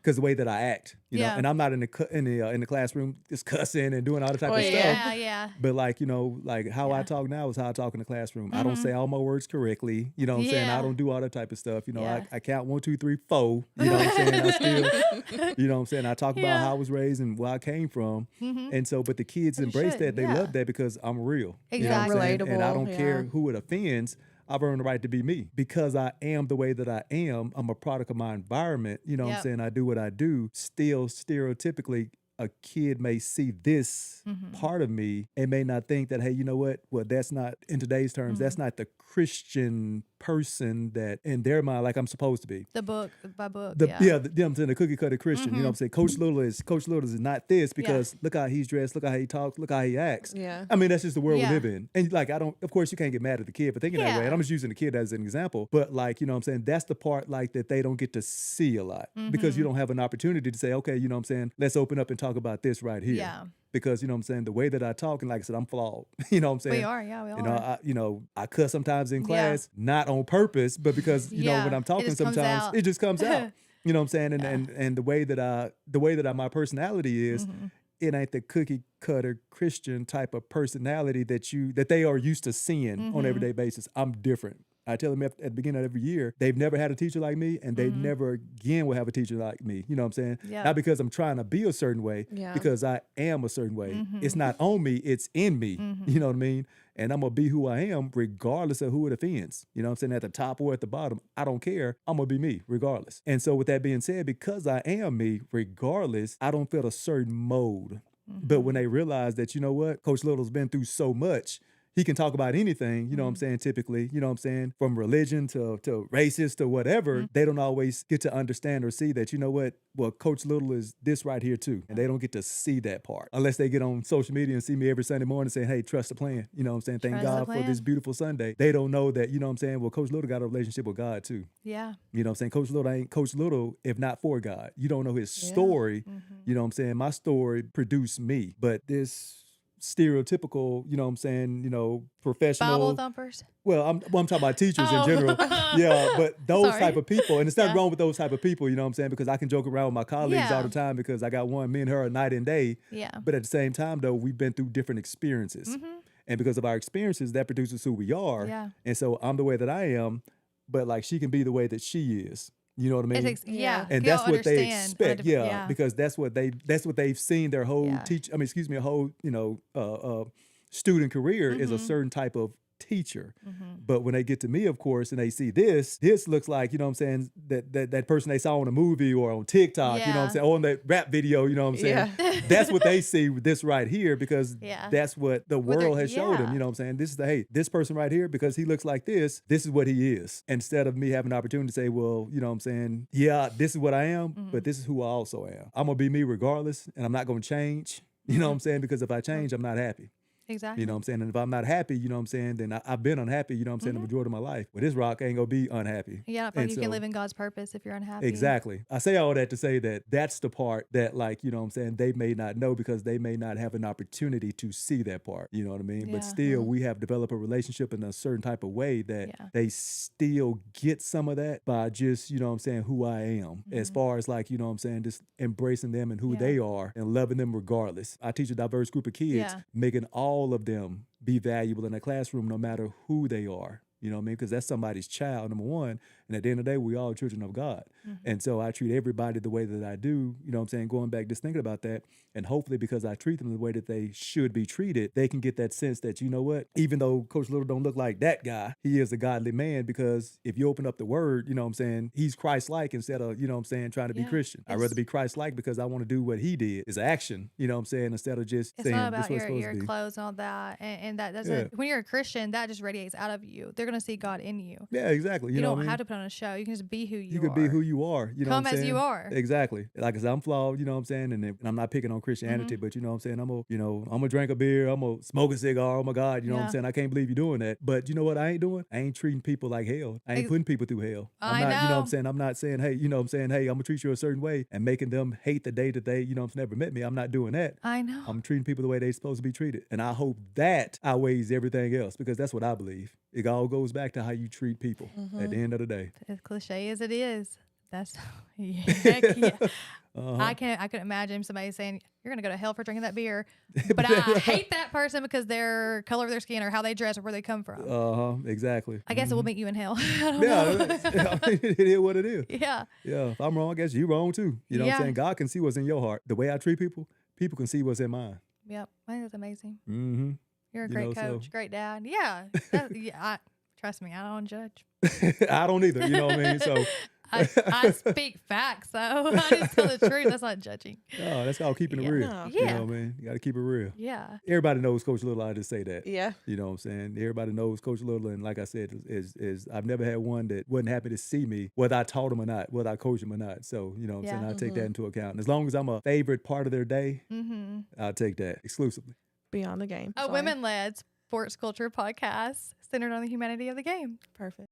because the way that I act, Yeah. and I'm not in the classroom just cussing and doing all the type of stuff. Yeah. Yeah. But like, like how I talk now is how I talk in the classroom. I don't say all my words correctly. You know what I'm saying? I Yeah. don't do all that type of stuff. Yeah. I count 1, 2, 3, 4. You know what I'm saying? I still, you know what I'm saying? I talk about Yeah. how I was raised and where I came from. And so, but the kids As you embrace should, that. They yeah. love that because I'm real. You know what I'm Exactly. saying? And I Relatable, don't care yeah. who it offends. I've earned the right to be me because I am the way that I am. I'm a product of my environment. You know what I'm Yep. saying? I do what I do. Still, stereotypically, a kid may see this part of me and may not think that, hey, you know what? Well, that's not, in today's terms, that's not the Christian person that in their mind, like I'm supposed to be. The book by book. You know what I'm saying, the cookie cutter Christian. You know what I'm saying? Coach Little is not this because look how he's dressed, look how he talks, look how he acts. Yeah. I mean, that's just the world Yeah. we live in. And like, of course you can't get mad at the kid for thinking that way. Yeah. And I'm just using the kid as an example. But like, you know what I'm saying? That's the part like that they don't get to see a lot because you don't have an opportunity to say, okay, you know what I'm saying? Let's open up and talk about this right here. Yeah. Because, you know what I'm saying? The way that I talk, and like I said, I'm flawed. You know what I'm saying? We are. Yeah, we are. I cuss sometimes in class, not on purpose, but because, you know, Yeah. when I'm It talking just comes sometimes, out. it just comes out. You know what I'm saying? And the way that my personality is, it ain't the cookie cutter Christian type of personality that they are used to seeing on an everyday basis. I'm different. I tell them at the beginning of every year, they've never had a teacher like me, and they never again will have a teacher like me. You know what I'm saying? Yeah. Not because I'm trying to be a certain way, Yeah. because I am a certain way. It's not on me, it's in me. You know what I mean? And I'm going to be who I am regardless of who it offends. You know what I'm saying? At the top or at the bottom, I don't care. I'm going to be me regardless. And so with that being said, because I am me regardless, I don't feel a certain mode. But when they realize that, you know what, Coach Little's been through so much, he can talk about anything, you know what I'm saying, typically, you know what I'm saying, from religion to racist to whatever, they don't always get to understand or see that, you know what, well, Coach Little is this right here too. And they don't get to see that part unless they get on social media and see me every Sunday morning saying, hey, trust the plan. You know what I'm saying? Thank God for this beautiful Sunday. They don't know that, you know what I'm saying, well, Coach Little got a relationship with God too. Yeah. You know what I'm saying? Coach Little ain't Coach Little if not for God. You don't know his story. You know what I'm saying? My story produced me. But this stereotypical, you know what I'm saying, you know, professional Bible thumpers. Well, I'm talking about teachers in general. Yeah, but those type of people, and it's not wrong with those type of people, you know what I'm saying? Because I can joke around with my colleagues all the time because I got one, me and her are night and day. Yeah. But at the same time, though, we've been through different experiences. And because of our experiences, that produces who we are. Yeah. And so I'm the way that I am, but like she can be the way that she is. You know what I mean? And that's what they expect. Because that's what they've seen their whole whole, you know, student career is a certain type of teacher. But when they get to me, of course, and they see this looks like, you know what I'm saying, that person they saw on a movie or on TikTok, you know what I'm saying, or on that rap video, you know what I'm saying? That's what they see with this right here because that's what the world has showed them, you know what I'm saying? This is this person right here, because he looks like this is what he is. Instead of me having an opportunity to say, well, you know what I'm saying, this is what I am, but this is who I also am. I'm going to be me regardless, and I'm not going to change, you know what I'm saying? Because if I change, I'm not happy. Exactly. You know what I'm saying? And if I'm not happy, you know what I'm saying, then I've been unhappy, you know what I'm saying, the majority of my life. But this Rocc ain't going to be unhappy. Yeah, but you can live in God's purpose if you're unhappy. Exactly. I say all that to say that that's the part that, like, you know what I'm saying, they may not know because they may not have an opportunity to see that part. You know what I mean? But still, we have developed a relationship in a certain type of way that they still get some of that by just, you know what I'm saying, who I am. As far as, like, you know what I'm saying, just embracing them and who they are and loving them regardless. I teach a diverse group of kids, making all of them be valuable in a classroom no matter who they are. You know what I mean? Because that's somebody's child, number one. And at the end of the day, we all children of God. And so I treat everybody the way that I do, you know what I'm saying, going back, just thinking about that. And hopefully because I treat them the way that they should be treated, they can get that sense that, you know what, even though Coach Little don't look like that guy, he is a godly man, because if you open up the word, you know what I'm saying, he's Christ-like instead of, you know what I'm saying, trying to be Christian. I'd rather be Christ-like because I want to do what he did. It's action, you know what I'm saying, instead of just saying, not this about is what it's your supposed to be. clothes and all that. And that doesn't, when you're a Christian, that just radiates out of you. They're going to see God in you. Yeah, exactly. You know don't what I mean? have to put on a show. You can just be who you are. You can be who you are. You know Come what I'm saying? as you are. Exactly. Like I said, I'm flawed, you know what I'm saying? And I'm not picking on Christianity, but you know what I'm saying? I'm gonna drink a beer, I'm gonna smoke a cigar, oh my God, you know what I'm saying? I can't believe you're doing that. But you know what I ain't doing? I ain't treating people like hell. I ain't putting people through hell. I'm not, you know what I'm saying? I'm not saying, hey, you know what I'm saying? Hey, I'm gonna treat you a certain way and making them hate the day that they, you know what I'm saying, never met me. I'm not doing that. I know. I'm treating people the way they're supposed to be treated. And I hope that outweighs everything else, because that's what I believe. It all goes back to how you treat people at the end of the day. As cliche as it is, that's heck yeah. I couldn't imagine somebody saying, you're gonna go to hell for drinking that beer, but I hate that person because their color of their skin or how they dress or where they come from. Exactly. I guess it will meet you in hell. I don't know. It is what it is. Yeah. If I'm wrong, I guess you're wrong too. You know what I'm saying? God can see what's in your heart. The way I treat people, people can see what's in mine. Yep. I think that's amazing. Mm-hmm. You're a great coach, great dad. Yeah. Trust me, I don't judge. I don't either. You know what I mean? So I speak facts, though. I just tell the truth. That's not judging. No, that's called keeping it real. No. You know what I mean? You got to keep it real. Yeah. Everybody knows Coach Little. I just say that. Yeah. You know what I'm saying? Everybody knows Coach Little. And like I said, is I've never had one that wasn't happy to see me, whether I taught them or not, whether I coached them or not. So, you know what I'm saying? I take that into account. And as long as I'm a favorite part of their day, I'll take that exclusively. Beyond the game. A women-led sports culture podcast centered on the humanity of the game. Perfect.